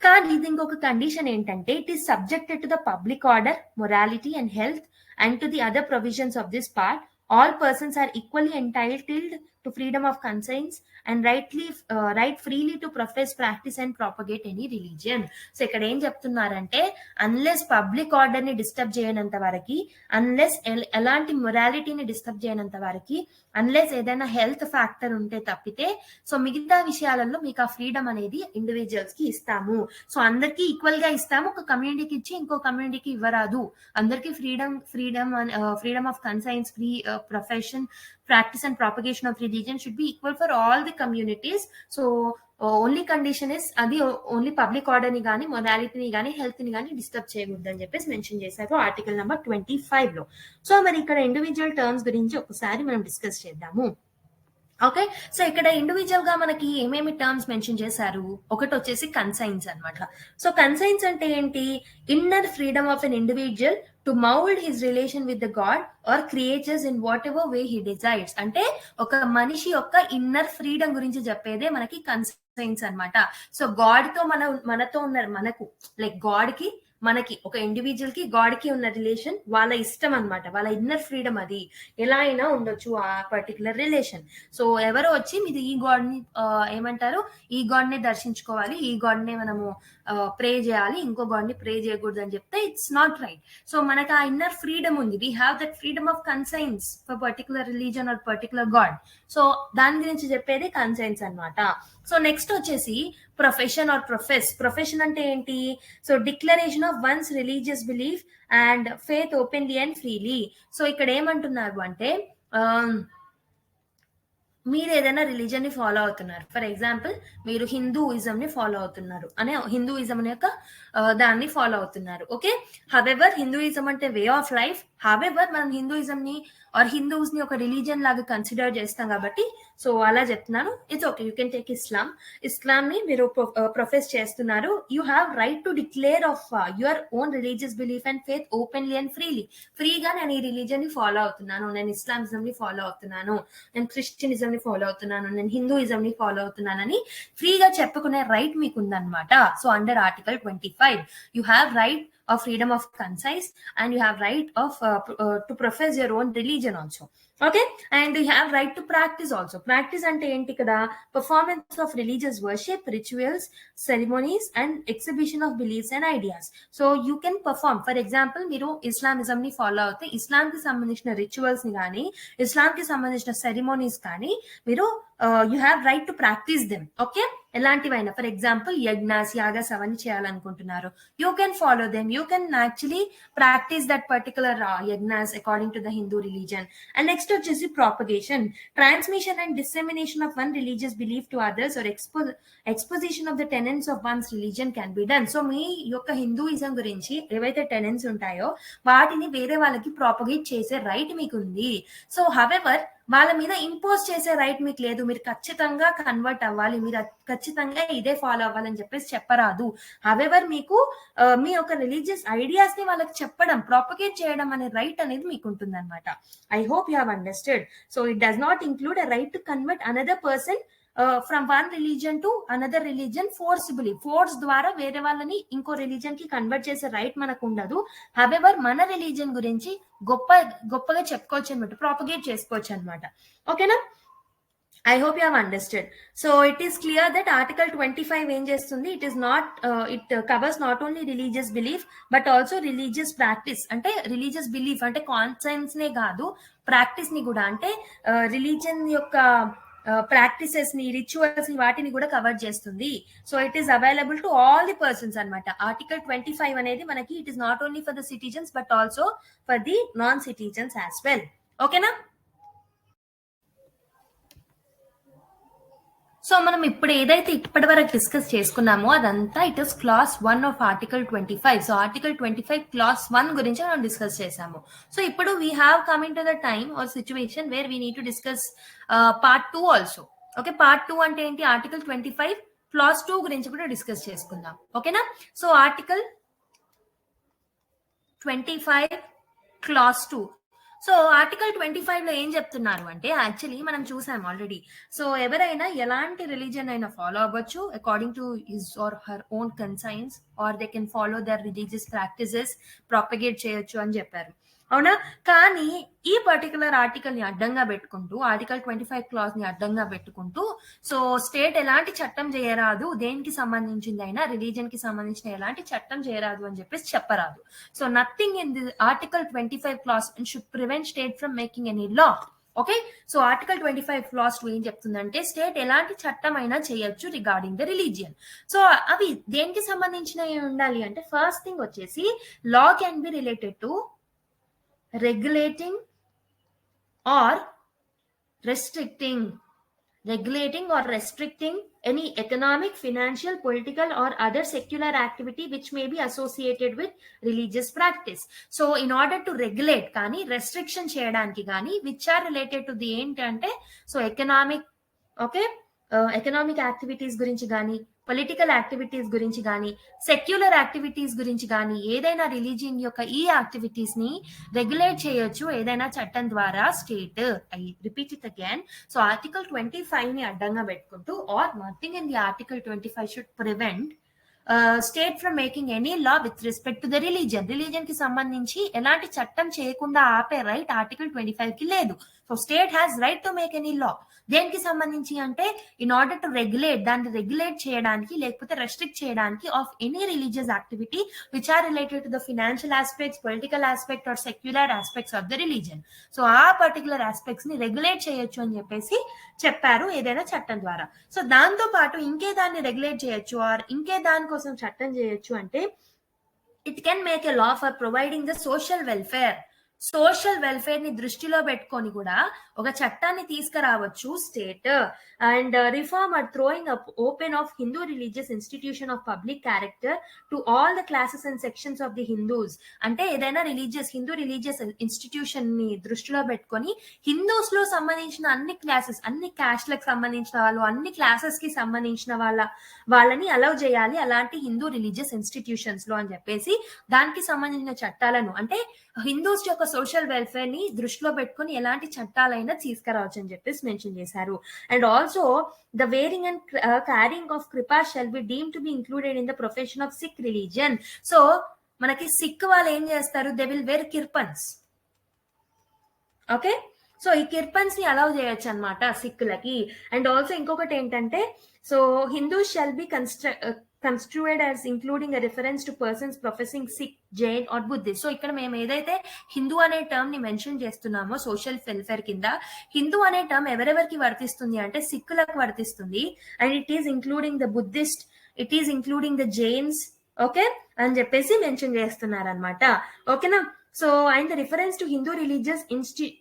కానీ ఇది ఇంకొక కండిషన్ ఏంటంటే, it is subjected to the public order, morality and health and to the other provisions of this part. All persons are equally entitled to freedom of conscience and right freely to profess, practice and propagate any religion. So ఇక్కడ ఏం చెప్తున్నారంటే, unless public order ని disturb చేయనంత వరకు, unless ఎలాంటి మొరాలిటీని disturb చేయనంత వరకు, unless ఏదైనా health factor ఉంటే తప్పితే, సో మిగతా విషయాలలో మీకు ఆ ఫ్రీడమ్ అనేది ఇండివిజువల్స్ కి ఇస్తాము. సో అందరికీ ఈక్వల్ గా ఇస్తాము, ఒక కమ్యూనిటీకి ఇచ్చి ఇంకో కమ్యూనిటీకి ఇవ్వరాదు. అందరికీ freedom of conscience, free profession, practice and propagation of religion should be equal for all the communities. So only condition is అది ఓన్లీ పబ్లిక్ ఆర్డర్ ని కానీ, మొరాలిటీని కానీ, హెల్త్ ని కానీ డిస్టర్బ్ చేయకూడదు అని చెప్పేసి మెన్షన్ చేశారు ఆర్టికల్ నెంబర్ 25 లో. సో మరి ఇక్కడ ఇండివిజువల్ టర్మ్స్ గురించి ఒకసారి మనం డిస్కస్ చేద్దాము. ఓకే, సో ఇక్కడ ఇండివిజువల్ గా మనకి ఏమేమి టర్మ్స్ మెన్షన్ చేశారు, ఒకటి వచ్చేసి కన్సైన్స్ అనమాట. సో కన్సైన్స్ అంటే ఏంటి, inner freedom of an individual to mould his relation with the god or creatures in whatever way he desires. అంటే ఒక మనిషి యొక్క ఇన్నర్ ఫ్రీడమ్ గురించి చెప్పేదే మనకి కన్సైన్స్ అనమాట. సో గాడ్ తో మనతో ఉన్నారు, మనకు లైక్ గాడ్ కి మనకి, ఒక ఇండివిజువల్ కి గాడ్ కి ఉన్న రిలేషన్ వాళ్ళ ఇష్టం అనమాట, వాళ్ళ ఇన్నర్ ఫ్రీడమ్, అది ఎలా అయినా ఉండొచ్చు ఆ పర్టికులర్ రిలేషన్. సో ఎవరో వచ్చి మీరు ఈ గాడ్ ని ఏమంటారు, ఈ గాడ్ ని దర్శించుకోవాలి, ఈ గాడ్ ని మనము ప్రే చేయాలి, ఇంకో గాడ్ ని ప్రే చేయకూడదు అని చెప్తే ఇట్స్ నాట్ రైట్. సో మనకు ఆ ఇన్నర్ ఫ్రీడమ్ ఉంది, we have that freedom of conscience for particular religion are particular God. So దాని గురించి చెప్పేది కన్సైన్స్ అనమాట. సో నెక్స్ట్ వచ్చేసి ప్రొఫెషన్ ఆర్ ప్రొఫెషన్ అంటే ఏంటి, so declaration of once religious belief and faith openly and freely. So ఇక్కడ ఏమంటున్నారు అంటే, మీరు ఏదైనా రిలీజన్ ని ఫాలో అవుతున్నారు, ఫర్ ఎగ్జాంపుల్ మీరు హిందూయిజం ని ఫాలో అవుతున్నారు అనే, హిందూయిజం యొక్క దాన్ని ఫాలో అవుతున్నారు. ఓకే, హవెవర్ హిందూయిజం అంటే వే ఆఫ్ లైఫ్, హవెవర్ మనం హిందూయిజం ని ఆర్ హిందూస్ ని ఒక రిలీజన్ లాగా కన్సిడర్ చేస్తాం కాబట్టి, సో అలా చెప్తున్నాను. It's okay, you can take Islam ని మీరు ప్రొఫెస్ చేస్తున్నారు, you have right to declare of your own religious belief and faith openly and ఫ్రీగా నేను ఈ రిలీజన్ ని ఫాలో అవుతున్నాను, నేను ఇస్లామిజం ని ఫాలో అవుతున్నాను, నేను క్రిస్టియనిజం ని ఫాలో అవుతున్నాను, నేను హిందూయిజం ని ఫాలో అవుతున్నానని ఫ్రీగా చెప్పుకునే రైట్ మీకు ఉందన్నమాట. So under article 25 you have right of freedom of conscience and you have right of to profess your own religion also. Okay, and you have right to practice also. Practice ante enti kada, performance of religious worship, rituals, ceremonies and exhibition of beliefs and ideas. So you can perform, for example మీరు Islamism ని follow అవుతే ఇస్లాం కి సంబంధించిన rituals ని కానీ, ఇస్లాం కి సంబంధించిన ceremonies కానీ మీరు you have right to practise them. Okay, ఎలాంటివైనా, ఫర్ ఎగ్జాంపుల్ యజ్ఞాస్, యాగాస్ అవన్నీ చేయాలనుకుంటున్నారు, you can follow them, you can actually practise that particular yajnas according to the Hindu religion. And next వచ్చేసి propagation, transmission and dissemination of one religious belief to others or exposition of the tenets of one's religion can be done. So మీ యొక్క Hinduism గురించి ఏవైతే టెనెన్స్ ఉంటాయో వాటిని వేరే వాళ్ళకి propagate చేసే రైట్ మీకు ఉంది. సో హవెవర్ వాళ్ళ మీద ఇంపోజ్ చేసే రైట్ మీకు లేదు, మీరు ఖచ్చితంగా కన్వర్ట్ అవ్వాలి, మీరు ఖచ్చితంగా ఇదే ఫాలో అవ్వాలని చెప్పేసి చెప్పరాదు. హవెవర్ మీకు మీ యొక్క రిలీజియస్ ఐడియాస్ ని వాళ్ళకి చెప్పడం, ప్రాపగేట్ చేయడం అనే రైట్ అనేది మీకు ఉంటుంది అనమాట. I hope you have understood. So it does not include a right to convert another person from one religion to another religion forcibly, force ద్వారా వేరే వాళ్ళని ఇంకో రిలీజన్ కి కన్వర్ట్ చేసే రైట్ మనకు ఉండదు. హవెవర్ మన రిలీజన్ గురించి గొప్పగా చెప్పుకోవచ్చు అనమాట, ప్రాపగేట్ చేసుకోవచ్చు అనమాట. ఓకేనా, I hope you have understood. So it is clear that Article 25 ఏం చేస్తుంది, it is not it covers not only religious belief but also religious practice. అంటే religious belief అంటే కాన్సెప్ట్స్ నే కాదు, ప్రాక్టీస్ ని కూడా, అంటే రిలీజన్ యొక్క ప్రాక్టీసెస్ ని, రిచువల్స్ ని, వాటిని కూడా కవర్ చేస్తుంది. So it is available to all the persons అనమాట. ఆర్టికల్ 25 అనేది మనకి it is not only for the citizens but also for the non citizens as well. ఓకేనా? సో మనం ఇప్పుడు ఏదైతే ఇప్పటి వరకు డిస్కస్ చేసుకున్నామో అదంతా it is clause 1 of article 25. So article 25 clause 1 గురించి మనం డిస్కస్ చేసాము. సో ఇప్పుడు we have coming to the time or situation where we need to discuss part 2 also. Okay, part 2 అంటే ఏంటి? ఆర్టికల్ 25 క్లాస్ 2 గురించి కూడా డిస్కస్ చేసుకుందాం. ఓకేనా? So article 25 clause 2. So article 25 లో ఏం చెప్తున్నారు అంటే, యాక్చువల్లీ మనం చూసాం ఆల్రెడీ. సో ఎవరైనా ఎలాంటి రిలీజియన్ అయినా ఫాలో అవ్వచ్చు according to his or her own conscience, or they can follow their religious practices, propagate చేయొచ్చు అని చెప్పారు. అవునా? కానీ ఈ పర్టికులర్ ఆర్టికల్ ని అడ్డంగా పెట్టుకుంటూ, ఆర్టికల్ 25 క్లాస్ ని అడ్డంగా పెట్టుకుంటూ, సో స్టేట్ ఎలాంటి చట్టం చేయరాదు, దేనికి సంబంధించింది అయినా, రిలీజన్ కి సంబంధించిన ఎలాంటి చట్టం చేయరాదు అని చెప్పేసి చెప్పరాదు. So nothing in the article 25 clause should prevent state from making any law. Okay, so article 25 clause 2 ఏం చెప్తుందంటే, స్టేట్ ఎలాంటి చట్టం అయినా చేయొచ్చు రిగార్డింగ్ ద రిలీజియన్. సో అవి దేనికి సంబంధించినవి ఉండాలి అంటే, ఫస్ట్ థింగ్ వచ్చేసి law can be related to regulating or restricting any economic, financial, political or other secular activity which may be associated with religious practice. So in order to regulate కానీ restriction చేయడానికి కానీ which are related to the ఏంటంటే, so economic, okay, economic activities గురించి కానీ, political activities గురించి కానీ, secular activities గురించి కానీ, ఏదైనా రిలీజియన్ యొక్క ఈ యాక్టివిటీస్ ని రెగ్యులేట్ చేయొచ్చు ఏదైనా చట్టం ద్వారా state. I repeat it again. So article 25 ని అడ్డంగా పెట్టుకుంటూ, or nothing in the article 25 should prevent state from making any law with respect to the religion కి సంబంధించి ఎలాంటి చట్టం చేయకుండా ఆపే రైట్ ఆర్టికల్ 25 కి లేదు. So state has right to make any law. దేనికి సంబంధించి అంటే, ఇన్ ఆర్డర్ టు రెగ్యులేట్, దాన్ని రెగ్యులేట్ చేయడానికి లేకపోతే రెస్ట్రిక్ట్ చేయడానికి of any religious activity which are related to the financial aspects, political aspect or secular aspects of the religion. So ఆ particular aspects ని regulate చేయొచ్చు అని చెప్పేసి చెప్పారు ఏదైనా చట్టం ద్వారా. సో దాంతో పాటు ఇంకే దాన్ని రెగ్యులేట్ చేయొచ్చు ఆర్ ఇంకే దానికోసం చట్టం చేయొచ్చు అంటే, it can make a law for providing the social welfare. Social welfare ని దృష్టిలో పెట్టుకొని కూడా ఒక చట్టాన్ని తీసుకురావచ్చు state. And reform or throwing up open of Hindu religious institution of public character to all the classes and sections of the Hindus. అంటే ఏదైనా Hindu religious institution ని దృష్టిలో పెట్టుకొని హిందూస్ లో సంబంధించిన అన్ని క్లాసెస్, అన్ని క్యాస్ట్లకు సంబంధించిన వాళ్ళు, అన్ని క్లాసెస్ కి సంబంధించిన వాళ్ళని అలౌ చేయాలి అలాంటి హిందూ రిలీజియస్ ఇన్స్టిట్యూషన్స్ లో అని చెప్పేసి, దానికి సంబంధించిన చట్టాలను, అంటే హిందూస్ యొక్క సోషల్ వెల్ఫేర్ ని దృష్టిలో పెట్టుకుని ఎలాంటి చట్టాలైనా తీసుకురావచ్చు అని చెప్పేసి మెన్షన్ చేశారు. And also the wearing and carrying of kirpan shall be deemed to be included in the profession of Sikh religion. So మనకి సిక్ వాళ్ళు ఏం చేస్తారు, they will wear kirpans. Okay, so ఈ కిర్పన్స్ ని అలౌ చేయొచ్చు అనమాట సిక్కులకి. అండ్ ఆల్సో ఇంకొకటి ఏంటంటే, so Hindus shall be construed as including a reference to persons professing Sikh, Jain or Buddhist. So ఇక్కడ మేము ఏదైతే హిందూ అనే టర్మ్ ని మెన్షన్ చేస్తున్నామో సోషల్ వెల్ఫేర్ కింద, హిందూ అనే టర్మ్ ఎవరెవరికి వర్తిస్తుంది అంటే సిక్కులకు వర్తిస్తుంది. And it is including the Buddhist, it is including the Jains, okay అని చెప్పేసి మెన్షన్ చేస్తున్నారు అనమాట. ఓకేనా? So and the reference to Hindu religious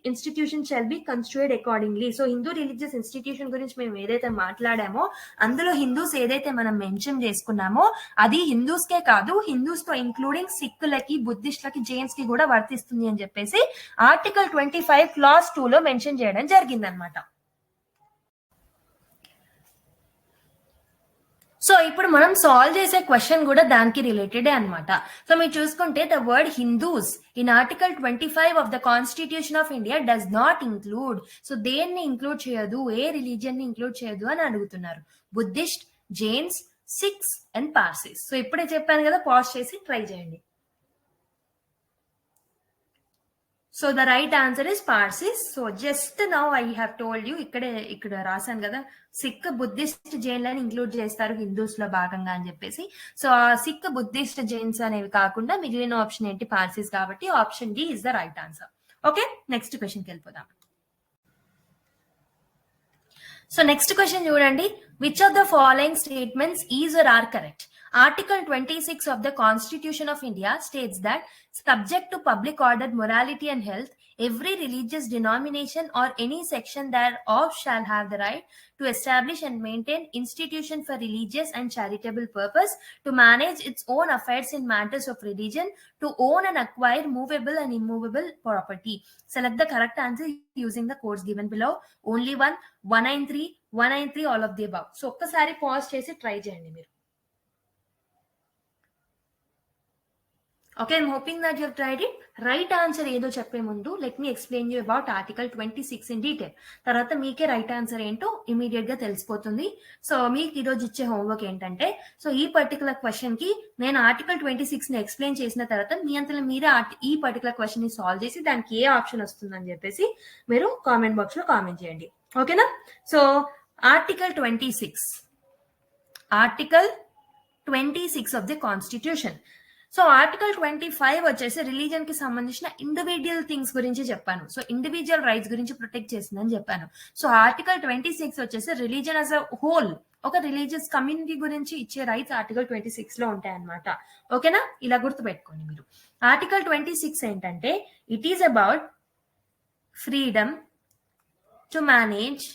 institution shall be construed accordingly. So Hindu religious institution గురించి మేము ఏదైతే మాట్లాడామో అందులో హిందూస్ ఏదైతే మనం మెన్షన్ చేసుకున్నామో అది హిందూస్ కే కాదు, హిందూస్ తో ఇంక్లూడింగ్ సిక్కులకి, బుద్ధిస్టులకి, జైన్స్ కి కూడా వర్తిస్తుంది అని చెప్పేసి ఆర్టికల్ 25 క్లాస్ 2 లో మెన్షన్ చేయడం జరిగిందనమాట. సో ఇప్పుడు మనం సాల్వ్ చేసే క్వశ్చన్ కూడా దానికి రిలేటెడే అనమాట. సో మీరు చూసుకుంటే the word Hindus in article 25 of the constitution of India does not include. So దేన్ని ఇంక్లూడ్ చేయదు, ఏ రిలీజియన్ ని ఇంక్లూడ్ చేయదు అని అడుగుతున్నారు. Buddhist, Jains, six and Parsis. So ఇప్పుడే చెప్పాను కదా, పాజ్ చేసి ట్రై చేయండి. So the right answer is Parsis. So just now I have told you, ఇక్కడ రాశాను కదా, సిక్ బుద్ధిస్ట్ జైన్లని ఇంక్లూడ్ చేస్తారు హిందూస్ లో భాగంగా అని చెప్పేసి. సో ఆ సిక్ బుద్ధిస్ట్ జైన్స్ అనేవి కాకుండా మిగిలిన ఆప్షన్ ఏంటి, పార్సీస్. కాబట్టి option D is the right answer. Okay, next క్వశ్చన్కి వెళ్ళిపోదాం. సో నెక్స్ట్ క్వశ్చన్ చూడండి. Which of the following statements is are are correct? Article 26 of the Constitution of India states that subject to public order, morality and health, every religious denomination or any section thereof shall have the right to establish and maintain institution for religious and charitable purpose, to manage its own affairs in matters of religion, to own and acquire movable and immovable property. Select the correct answer using the codes given below. Only one, 193, 193, all of the above. So ఒక్కసారి pause చేసి try చేయండి మీరు. Okay, I'm hoping that you have tried it. Right answer ఏదో చెప్పే ముందు let me explain you about Article 26 in detail. తర్వాత మీకే right answer ఏంటో ఇమీడియట్ గా తెలిసిపోతుంది. సో మీకు ఈరోజు ఇచ్చే హోంవర్క్ ఏంటంటే, సో ఈ పర్టికులర్ క్వశ్చన్ కి నేను ఆర్టికల్ 26 ని ఎక్స్ప్లెయిన్ చేసిన తర్వాత మీ అంతలో మీరే ఈ పర్టికులర్ క్వశ్చన్ ని సాల్వ్ చేసి దానికి ఏ ఆప్షన్ వస్తుందని చెప్పేసి మీరు కామెంట్ బాక్స్ లో కామెంట్ చేయండి. ఓకేనా? So article 26 of the constitution. So article 25 వచ్చేసి రిలీజన్ కి సంబంధించిన ఇండివిజువల్ థింగ్స్ గురించి చెప్పాను. సో ఇండివిజువల్ రైట్స్ గురించి ప్రొటెక్ట్ చేసిందని చెప్పాను. సో ఆర్టికల్ 26 వచ్చేసి రిలీజన్ యాజ్ అ హోల్, ఒక రిలీజియస్ కమ్యూనిటీ గురించి ఇచ్చే రైట్స్ ఆర్టికల్ 26 లో ఉంటాయన్నమాట. ఓకేనా? ఇలా గుర్తుపెట్టుకోండి మీరు. ఆర్టికల్ 26 ఏంటంటే, it is about freedom to manage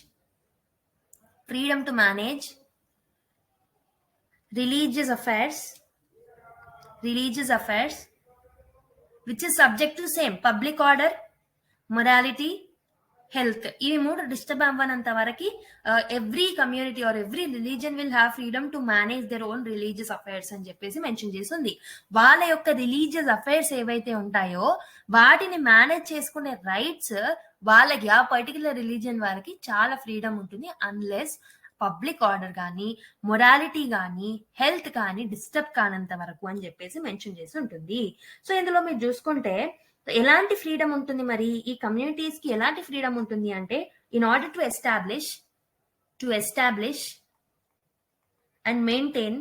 religious affairs which is subject to same public order, morality, health. ఇవి మూడు డిస్టర్బ్ అవ్వనంత వరకు every community or every religion will have freedom to manage their own religious affairs అని చెప్పేసి mention చేసి ఉంది. వాళ్ళ యొక్క religious affairs ఏవైతే ఉంటాయో వాటిని మేనేజ్ చేసుకునే రైట్స్ వాళ్ళకి, ఆ పర్టికులర్ రిలీజియన్ వాళ్ళకి చాలా ఫ్రీడమ్ ఉంటుంది, అన్లెస్ పబ్లిక్ ఆర్డర్ కానీ, మొరాలిటీ కానీ, హెల్త్ కానీ డిస్టర్బ్ కానంత వరకు అని చెప్పేసి మెన్షన్ చేసి ఉంటుంది. సో ఇందులో మీరు చూసుకుంటే ఎలాంటి ఫ్రీడమ్ ఉంటుంది, మరి ఈ కమ్యూనిటీస్ కి ఎలాంటి ఫ్రీడమ్ ఉంటుంది అంటే, in order to establish and maintain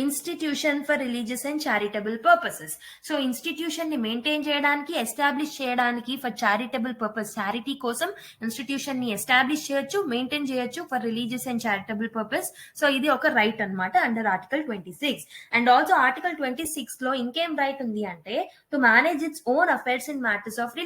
institution for religious and charitable purposes. So institution ని మెయింటైన్ చేయడానికి, ఎస్టాబ్లిష్ చేయడానికి, ఫర్ చారిటబుల్ పర్పస్, చారిటీ కోసం ఇన్స్టిట్యూషన్ ని ఎస్టాబ్లిష్ చేయొచ్చు, మెయింటైన్ చేయొచ్చు for religious and charitable purpose. So ఇది ఒక రైట్ అన్నమాట under article 26. And also article 26 లో ఇంకేం రైట్ ఉంది అంటే, to manage its own affairs in matters of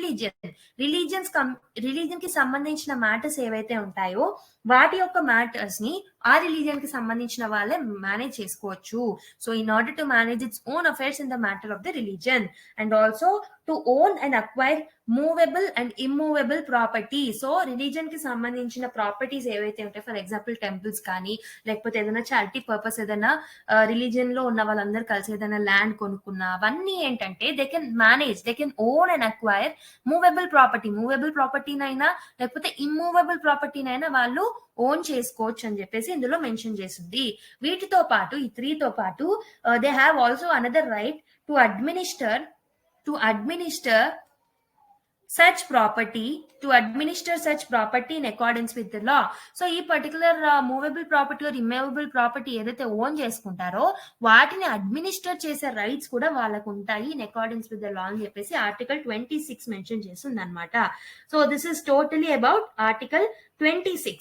religion కి సంబంధించిన మ్యాటర్స్ ఏవైతే ఉంటాయో వాటి యొక్క మ్యాటర్స్ ని ఆ రిలీజియన్ కి సంబంధించిన వాళ్ళే మేనేజ్ చేసుకోవచ్చు. So in order to manage its own affairs in the matter of the religion. And also to own and acquire movable and immovable property. So religion కి సంబంధించిన ప్రాపర్టీస్ ఏవైతే ఉంటాయి, ఫర్ ఎగ్జాంపుల్ టెంపుల్స్ కానీ, లేకపోతే ఏదైనా charity purpose, ఏదైనా religion లో ఉన్న వాళ్ళందరూ కలిసి ఏదైనా ల్యాండ్ కొనుక్కున్నా, అవన్నీ ఏంటంటే they can own and acquire movable ప్రాపర్టీనైనా లేకపోతే ఇమ్మూవబుల్ ప్రాపర్టీనైనా వాళ్ళు ఓన్ చేసుకోవచ్చు అని చెప్పేసి ఇందులో మెన్షన్ చేసింది. వీటితో పాటు, ఈ 3 తో పాటు they have also another right to administer such property in accordance with the law. So ఈ particular movable property or immovable property ఏదైతే ఓన్ చేసుకుంటారో వాటిని అడ్మినిస్టర్ చేసే రైట్స్ కూడా వాళ్ళకు ఉంటాయి in accordance with the law అని చెప్పేసి ఆర్టికల్ 26 మెన్షన్ చేస్తుంది అనమాట. So this is totally about article 26.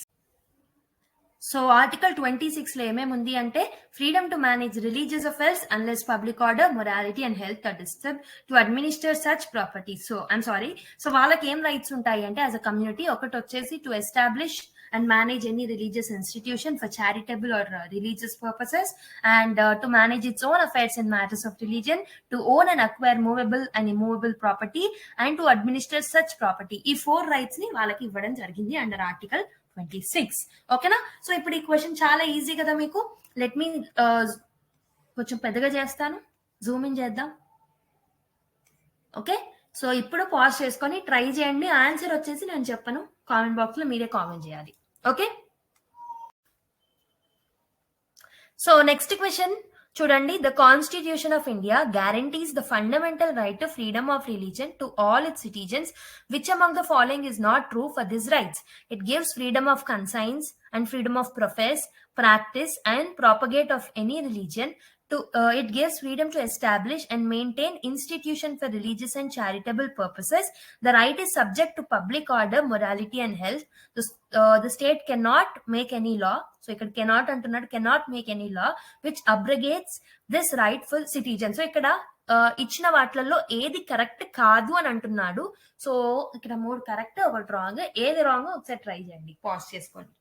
So article 26 లో ఏమేముంది అంటే, freedom to manage religious affairs unless public order, morality and health or disturb, to administer such property. So వాళ్ళకి ఏం rights ఉంటాయి అంటే, యాజ్ అ కమ్యూనిటీ ఒకటి వచ్చేసి to establish and manage any religious institution for charitable or religious purposes, and to manage its own affairs in matters of religion, to own and acquire movable and immovable property, and to administer such property. ఈ 4 rights ని వాళ్ళకి ఇవ్వడం జరిగింది under article 26. ఓకేనా? So ఇప్పుడు ఈ question చాలా easy కదా మీకు. లెట్ మీ కొంచెం పెద్దగా చేస్తాను, జూమ్ ఇన్ చేద్దాం. ఓకే, సో ఇప్పుడు పాజ్ చేసుకొని ట్రై చేయండి. ఆన్సర్ వచ్చేసి నేను చెప్పను, కామెంట్ బాక్స్ లో మీరే కామెంట్ చేయాలి. ఓకే, సో నెక్స్ట్ క్వశ్చన్, చూడండి, the Constitution of India guarantees the fundamental right to freedom of religion to all its citizens. Which among the following is not true for these rights? It gives freedom of conscience and freedom of profess, practice and propagate of any religion. It gives freedom to establish and maintain institution for religious and charitable purposes. The right is subject to public order, morality and health. The state cannot make any law. So ఇక్కడ cannot అంటున్నాడు, cannot make any law which abrogates this right for citizens. So ఇక్కడ ఇచ్చిన వాటిలలో ఏది correct కాదు అని అంటున్నాడు. So ఇక్కడ 3 కరెక్ట్, ఒకటి రాంగ్. ఏది రాంగ్ ఒకసారి ట్రై చేయండి, పాజ్ చేసుకోండి.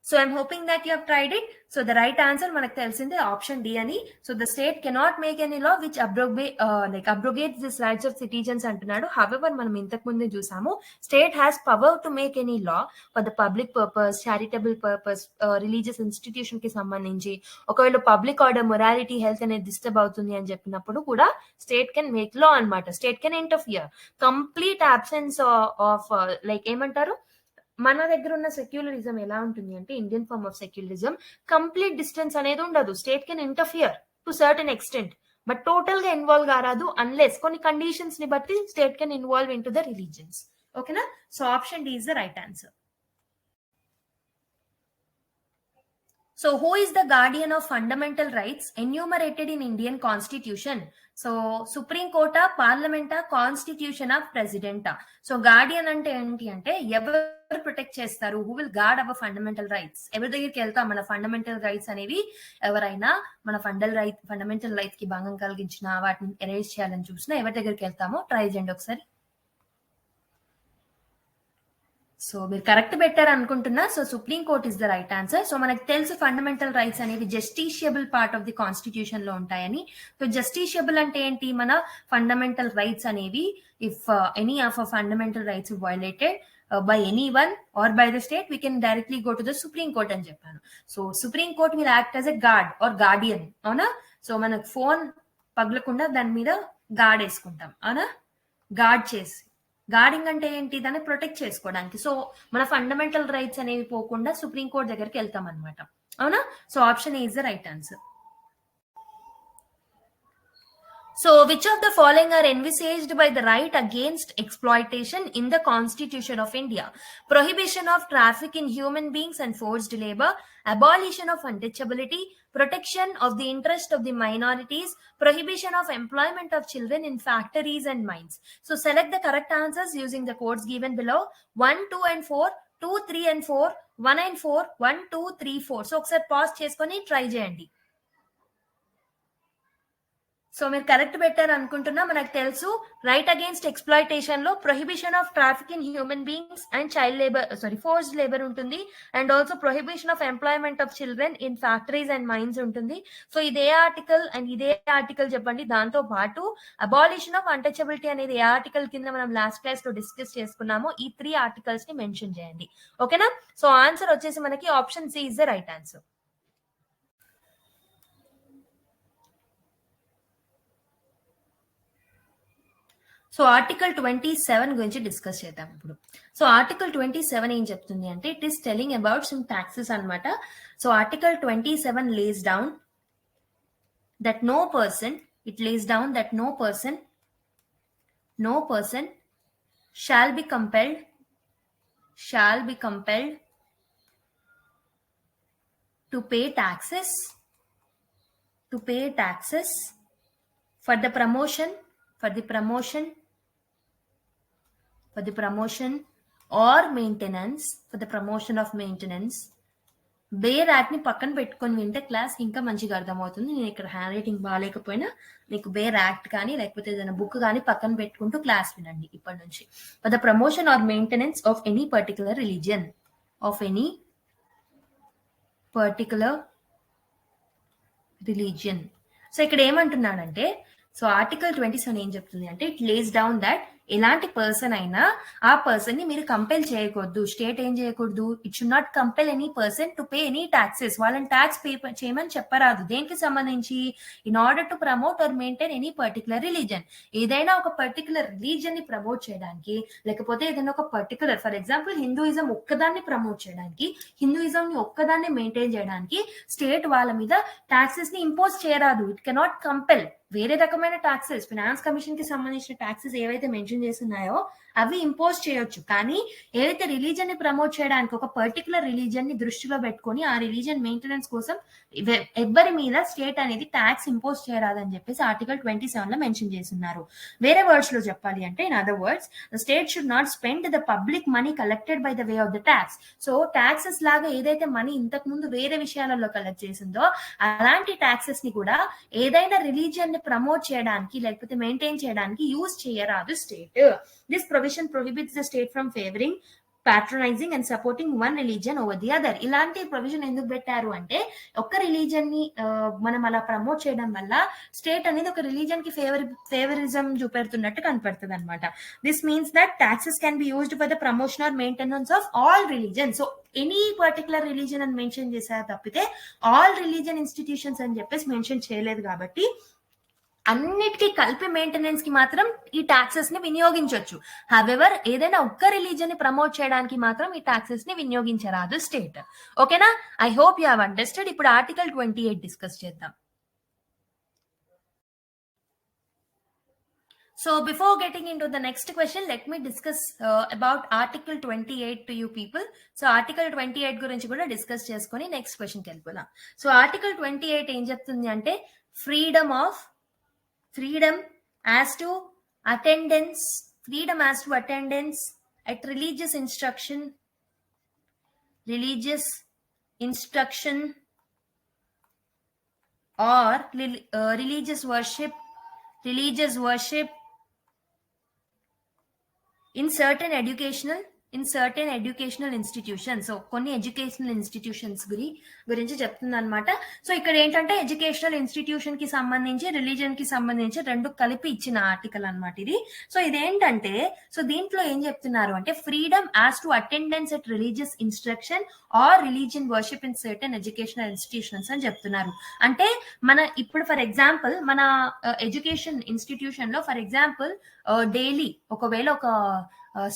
So I'm hoping that you have tried it. So the right answer మనకు తెలిసిందే ఆప్షన్ డి అని. So the state cannot make any law which abrogates this rights of citizens అంటున్నాడు. However, మనం ఇంతకు ముందే చూసాము, state has power to make any law for the public purpose, charitable purpose, religious institution కి సంబంధించి. ఒకవేళ public order, morality, health అనేది disturb అవుతుంది అని చెప్పినప్పుడు కూడా స్టేట్ కెన్ మేక్ లా అనమాట. State can interfere. Complete absence of ఏమంటారు, మన దగ్గర ఉన్న సెక్యులరిజం ఎలా ఉంటుంది అంటే, Indian form of secularism, complete distance అనేది ఉండదు. State can interfere to certain extent, but total గా ఇన్వాల్వ్ కారాదు అన్లెస్ కొన్ని కండిషన్స్ ని బట్టి state can involve in to the religions. ఓకేనా? So option D is the right answer. So who is the guardian of fundamental rights enumerated in Indian Constitution? So Supreme Court, Parliament, Constitution of President. So guardian ante enti ante ఎవరు protect చేస్తారు? who will guard our fundamental rights? ఎవరి దగ్గరికి వెళ్తాం? మన fundamental rights అనేవి ఎవరైనా మన fundamental rights కి భంగం కలిగించిన, వాటిని ఎరేజ్ చేయాలని చూసినా ఎవరి దగ్గరికి వెళ్తామో ట్రై చేయండి ఒకసారి. సో మీరు కరెక్ట్ పెట్టారు అనుకుంటున్నా. So supreme court is the right answer. So మనకు తెలుసు ఫండమెంటల్ రైట్స్ అనేవి justiciable part of the constitution లో ఉంటాయని. సో జస్టిషియబుల్ అంటే ఏంటి? మన ఫండమెంటల్ రైట్స్ అనేవి if any of fundamental rights violated by anyone or by the state, we can directly go to the Supreme Court అని చెప్పాను. So Supreme Court will act as a guard or guardian. అవునా? So మనకు phone పగలకుండా దాని మీద gourd వేసుకుంటాం, అవునా? Gourd చేసి, గార్డింగ్ అంటే ఏంటి? దాన్ని ప్రొటెక్ట్ చేసుకోవడానికి. సో మన ఫండమెంటల్ రైట్స్ అనేవి పోకుండా సుప్రీం కోర్ట్ దగ్గరికి వెళ్తాం అనమాట, అవునా? So option A is the right answer. So which of the following are envisaged by the right against exploitation in the Constitution of India? Prohibition of traffic in human beings and forced labor, abolition of untouchability, protection of the interest of the minorities, prohibition of employment of children in factories and mines. So select the correct answers using the codes given below. 1, 2 and 4, 2, 3 and 4, 1 and 4, 1, 2, 3, 4. So ఒకసారి pause చేసుకొని try చేయండి. So మీరు correct పెట్టారు అనుకుంటున్నా. మనకు తెలుసు right against exploitation లో prohibition of traffic in human beings and child labour, forced labour ఉంటుంది. And also prohibition of employment of children in factories and mines ఉంటుంది. సో ఇదే ఆర్టికల్ అండ్ ఇదే ఆర్టికల్ చెప్పండి. దాంతో పాటు అబాలిషన్ ఆఫ్ అన్టచబిలిటీ అనేది ఏ article కింద మనం లాస్ట్ క్లాస్ లో డిస్కస్ చేసుకున్నామో ఈ 3 ఆర్టికల్స్ ని మెన్షన్ చేయండి. ఓకేనా? సో ఆన్సర్ వచ్చేసి మనకి option C is the right answer. So article 27 గురించి డిస్కస్ చేద్దాం ఇప్పుడు. సో ఆర్టికల్ 27 ఏం చెప్తుంది అంటే, it is telling about some taxes అనమాట. So article 27 lays down that no person shall be compelled to pay taxes for the promotion or maintenance, bare act ని పక్కన పెట్టుకొని వింటే క్లాస్ ఇంకా మంచిగా అర్థమవుతుంది. నేను ఇక్కడ హ్యాండ్ రైటింగ్ బాగాలేకపోయినా మీకు బేర్ యాక్ట్ కానీ లేకపోతే ఏదైనా బుక్ కానీ పక్కన పెట్టుకుంటూ క్లాస్ వినండి ఇప్పటి నుంచి. For the promotion are maintenance of any particular religion, so ఇక్కడ ఏమంటున్నాడంటే, సో ఆర్టికల్ 27 ఏం చెప్తుంది అంటే, ఇట్ లేస్ డౌన్ దట్ ఎలాంటి పర్సన్ అయినా ఆ పర్సన్ ని మీరు కంపెల్ చేయకూడదు. స్టేట్ ఏం చేయకూడదు, it should not compel any person to pay any taxes. వాళ్ళని ట్యాక్స్ పే చేయమని చెప్పరాదు. దేనికి సంబంధించి, in order to promote or maintain any particular religion. ఏదైనా ఒక పర్టికులర్ రిలీజన్ ని ప్రమోట్ చేయడానికి, లేకపోతే ఏదైనా ఒక పర్టికులర్, ఫర్ ఎగ్జాంపుల్ హిందూయిజం ఒక్కదాన్ని ప్రమోట్ చేయడానికి, హిందూయిజం ని ఒక్కదాన్ని మెయింటైన్ చేయడానికి స్టేట్ వాళ్ళ మీద టాక్సెస్ ని ఇంపోజ్ చేయరాదు. It cannot compel. వేరే రకమైన టాక్సెస్, ఫినాన్స్ కమిషన్ కి సంబంధించిన టాక్సెస్ ఏవైతే మెన్షన్ చేస్తున్నాయో అవి ఇంపోజ్ చేయొచ్చు. కానీ ఏదైతే రిలీజన్ ని ప్రమోట్ చేయడానికి ఒక పర్టికులర్ రిలీజన్ ని దృష్టిలో పెట్టుకొని ఆ రిలీజన్ మెయింటెనెన్స్ కోసం ఎవ్వరి మీద స్టేట్ అనేది ట్యాక్స్ ఇంపోజ్ చేయరాదని చెప్పేసి ఆర్టికల్ 27 లో మెన్షన్ చేస్తున్నారు. వేరే వర్డ్స్ లో చెప్పాలి అంటే, in other words, the state should not spend the public money collected by the way of the tax. So taxes లాగా ఏదైతే మనీ ఇంతకు ముందు వేరే విషయాలలో కలెక్ట్ చేసిందో అలాంటి ట్యాక్సెస్ ని కూడా ఏదైనా రిలీజియన్ ని ప్రమోట్ చేయడానికి లేకపోతే మెయింటైన్ చేయడానికి యూజ్ చేయరాదు state. This provision prohibits the state from favouring, patronising and supporting one religion over the other. ఇలాంటి ప్రొవిజన్ ఎందుకు పెట్టారు అంటే, ఒక్క రిలీజియన్ ని మనం అలా ప్రమోట్ చేయడం వల్ల స్టేట్ అనేది ఒక రిలీజియన్ కి ఫేవరిజం చూపెడుతున్నట్టు కనపడుతుంది అనమాట. This means that taxes can be used for the promotion or maintenance of all religions. So any particular religion అని మెన్షన్ చేశారు తప్పితే ఆల్ రిలీజియన్ ఇన్స్టిట్యూషన్స్ అని చెప్పేసి మెన్షన్ చేయలేదు. కాబట్టి అన్నిటికీ కలిపి మెయింటెనెన్స్ కి మాత్రం ఈ టాక్సెస్ ని వినియోగించవచ్చు. హవెవర్ ఏదైనా ఒక్క రిలీజన్ ని ప్రమోట్ చేయడానికి మాత్రం ఈ టాక్సెస్ ని వినియోగించరాదు స్టేట్. ఓకేనా? I hope you have understood. ఇప్పుడు ఆర్టికల్ 28 డిస్కస్ చేద్దాం. So before getting into the next question, let me discuss about Article 28 to you people. So Article 28 గురించి కూడా డిస్కస్ చేసుకొని నెక్స్ట్ క్వశ్చన్కి వెళ్ళిపోదాం. సో Article 28 ఏం చెప్తుంది అంటే, freedom as to attendance at religious instruction or religious worship in certain educational institutions. So కొన్ని educational institutions గురించి చెప్తుంది అనమాట. సో ఇక్కడ ఏంటంటే ఎడ్యుకేషనల్ ఇన్స్టిట్యూషన్ కి సంబంధించి రిలీజియన్ కి సంబంధించి రెండు కలిపి ఇచ్చిన ఆర్టికల్ అనమాట ఇది. సో ఇదేంటంటే, సో దీంట్లో ఏం చెప్తున్నారు అంటే, freedom as to attendance at religious instruction are religion worship in certain educational institutions అని చెప్తున్నారు. అంటే మన ఇప్పుడు ఫర్ ఎగ్జాంపుల్ మన ఎడ్యుకేషన్ ఇన్స్టిట్యూషన్ లో ఫర్ ఎగ్జాంపుల్ డైలీ ఒకవేళ ఒక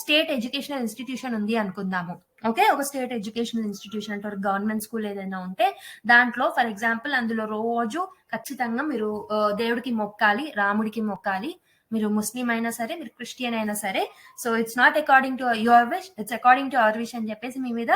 స్టేట్ ఎడ్యుకేషనల్ ఇన్స్టిట్యూషన్ ఉంది అనుకుందాము. ఓకే, ఒక స్టేట్ ఎడ్యుకేషనల్ ఇన్స్టిట్యూషన్ అంటే గవర్నమెంట్ స్కూల్ ఏదైనా ఉంటే దాంట్లో ఫర్ ఎగ్జాంపుల్ అందులో రోజు ఖచ్చితంగా మీరు దేవుడికి మొక్కాలి, రాముడికి మొక్కాలి. మీరు ముస్లిం అయినా సరే, మీరు క్రిస్టియన్ అయినా సరే. So it's not according to your wish, it's according to our wish అని చెప్పేసి మీ మీద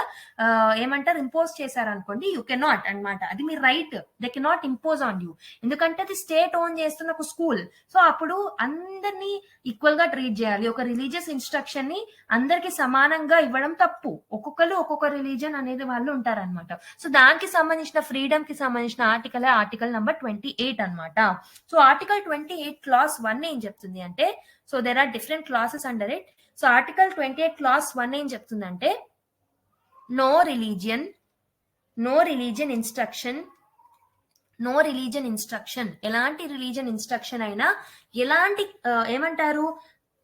ఏమంటారు ఇంపోజ్ చేశారనుకోండి, యూ కెన్ నాట్ అనమాట. అది మీ right. They can not impose on you. ఎందుకంటే అది స్టేట్ ఓన్ చేస్తున్న ఒక స్కూల్. సో అప్పుడు అందరినీ ఈక్వల్ గా ట్రీట్ చేయాలి. ఒక రిలీజియస్ ఇన్స్ట్రక్షన్ ని అందరికి సమానంగా ఇవ్వడం తప్పు. ఒక్కొక్కరు ఒక్కొక్క రిలీజియన్ అనేది వాళ్ళు ఉంటారనమాట. సో దానికి సంబంధించిన ఫ్రీడమ్ కి సంబంధించిన ఆర్టికల్ నంబర్ 28 అనమాట. సో ఆర్టికల్ 28 క్లాస్ 1 ఏం చెప్తుంది అంటే, so there are different classes under it. So article 28 clause 1 ఏం చెప్తుందంటే, నో రిలీజియన్ ఇన్స్ట్రక్షన్, ఎలాంటి రిలీజియన్ ఇన్స్ట్రక్షన్ అయినా ఎలాంటి ఏమంటారు,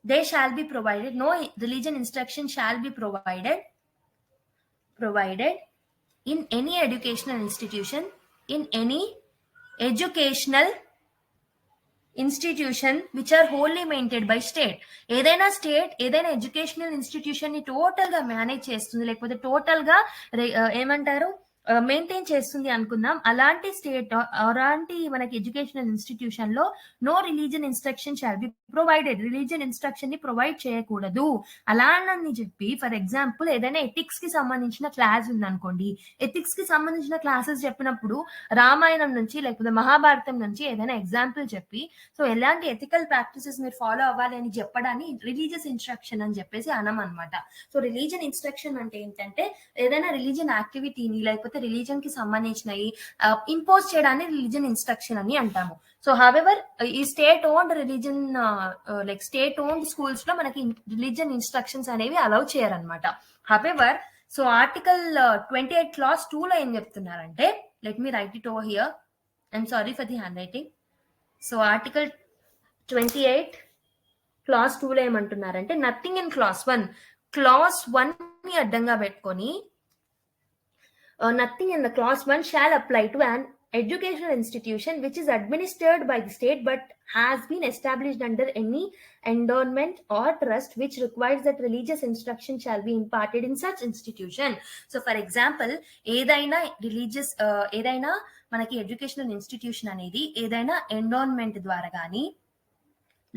they shall be provided, no religion instruction shall be provided in any educational institution which are wholly maintained by state. ఏదైనా state ఏదైనా educational institution ని total గా మేనేజ్ చేస్తుంది, లేకపోతే టోటల్ గా ఏమంటారు మెయింటైన్ చేస్తుంది అనుకుందాం. అలాంటి స్టేట్ అలాంటి మనకి ఎడ్యుకేషనల్ ఇన్స్టిట్యూషన్ లో no religion instruction shall be provided, religion instruction ని ప్రొవైడ్ చేయకూడదు. అలా అని చెప్పి ఫర్ ఎగ్జాంపుల్ ఏదైనా ఎథిక్స్ కి సంబంధించిన క్లాస్ ఉందనుకోండి, ఎథిక్స్ కి సంబంధించిన క్లాసెస్ చెప్పినప్పుడు రామాయణం నుంచి లేకపోతే మహాభారతం నుంచి ఏదైనా ఎగ్జాంపుల్ చెప్పి, సో ఎలాంటి ఎథికల్ ప్రాక్టీసెస్ మీరు ఫాలో అవ్వాలి అని చెప్పడాన్ని రిలీజియస్ ఇన్స్ట్రక్షన్ అని చెప్పేసి అనమాట. సో రిలీజియన్ ఇన్స్ట్రక్షన్ అంటే ఏంటంటే, ఏదైనా రిలీజియన్ యాక్టివిటీని లేకపోతే రిలీజియన్ కి సంబంధించినవి ఇంపోజ్ చేయడాన్ని రిలీజియన్ ఇన్స్ట్రక్షన్ అని అంటాము. సో హవెవర్ ఈ state owned religion like state owned schools లో మనకి రిలీజియన్ ఇన్స్ట్రక్షన్స్ అనేవి అలౌ చేయరనమాట. హవెవర్ సో ఆర్టికల్ 28 క్లాస్ 2 లో ఏం చెప్తున్నారంటే, let me write it over here, I'm sorry for the హ్యాండ్ రైటింగ్. సో ఆర్టికల్ 28 క్లాస్ 2లో ఏమంటున్నారంటే నథింగ్ ఇన్ క్లాస్ 1 ని అడ్డంగా పెట్టుకొని nothing in the clause 1 shall apply to an educational institution which is administered by the state but has been established under any endowment or trust which requires that religious instruction shall be imparted in such institution. So for example, ఏదైనా religious ఏదైనా మనకి educational institution అనేది ఏదైనా endowment ద్వారా కానీ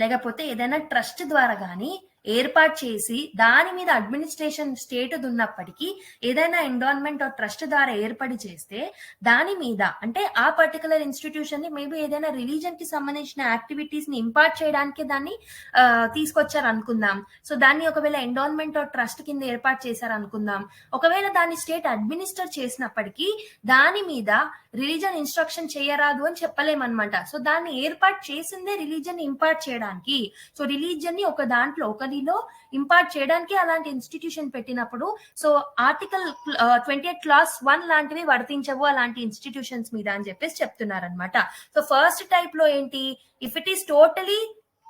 లేకపోతే ఏదైనా trust ద్వారా కానీ ఏర్పాటు చేసి దాని మీద అడ్మినిస్ట్రేషన్ స్టేట్ ఉన్నప్పటికీ ఏదైనా ఎండోన్మెంట్ ట్రస్ట్ ద్వారా ఏర్పడి చేస్తే దాని మీద అంటే ఆ పర్టికులర్ ఇన్స్టిట్యూషన్ ని మేబీ ఏదైనా రిలీజన్ కి సంబంధించిన యాక్టివిటీస్ ని ఇంపార్ట్ చేయడానికి దాన్ని తీసుకొచ్చారు అనుకుందాం. సో దాన్ని ఒకవేళ ఎండోన్మెంట్ ట్రస్ట్ కింద ఏర్పాటు చేశారు అనుకుందాం. ఒకవేళ దాన్ని స్టేట్ అడ్మినిస్టర్ చేసినప్పటికీ దాని మీద రిలీజన్ ఇన్స్ట్రక్షన్ చేయరాదు అని చెప్పలేమన్నమాట. సో దాన్ని ఏర్పాటు చేసిందే రిలీజన్ ఇంపార్ట్ చేయడానికి. సో రిలీజన్ ని ఒక దాంట్లో ఒకరిలో ఇంపార్ట్ చేయడానికి అలాంటి ఇన్స్టిట్యూషన్ పెట్టినప్పుడు సో ఆర్టికల్ 28 క్లాస్ 1 లాంటివి వర్తించవు అలాంటి ఇన్స్టిట్యూషన్స్ మీద అని చెప్పేసి చెప్తున్నారనమాట. సో ఫస్ట్ టైప్ లో ఏంటి, if it is totally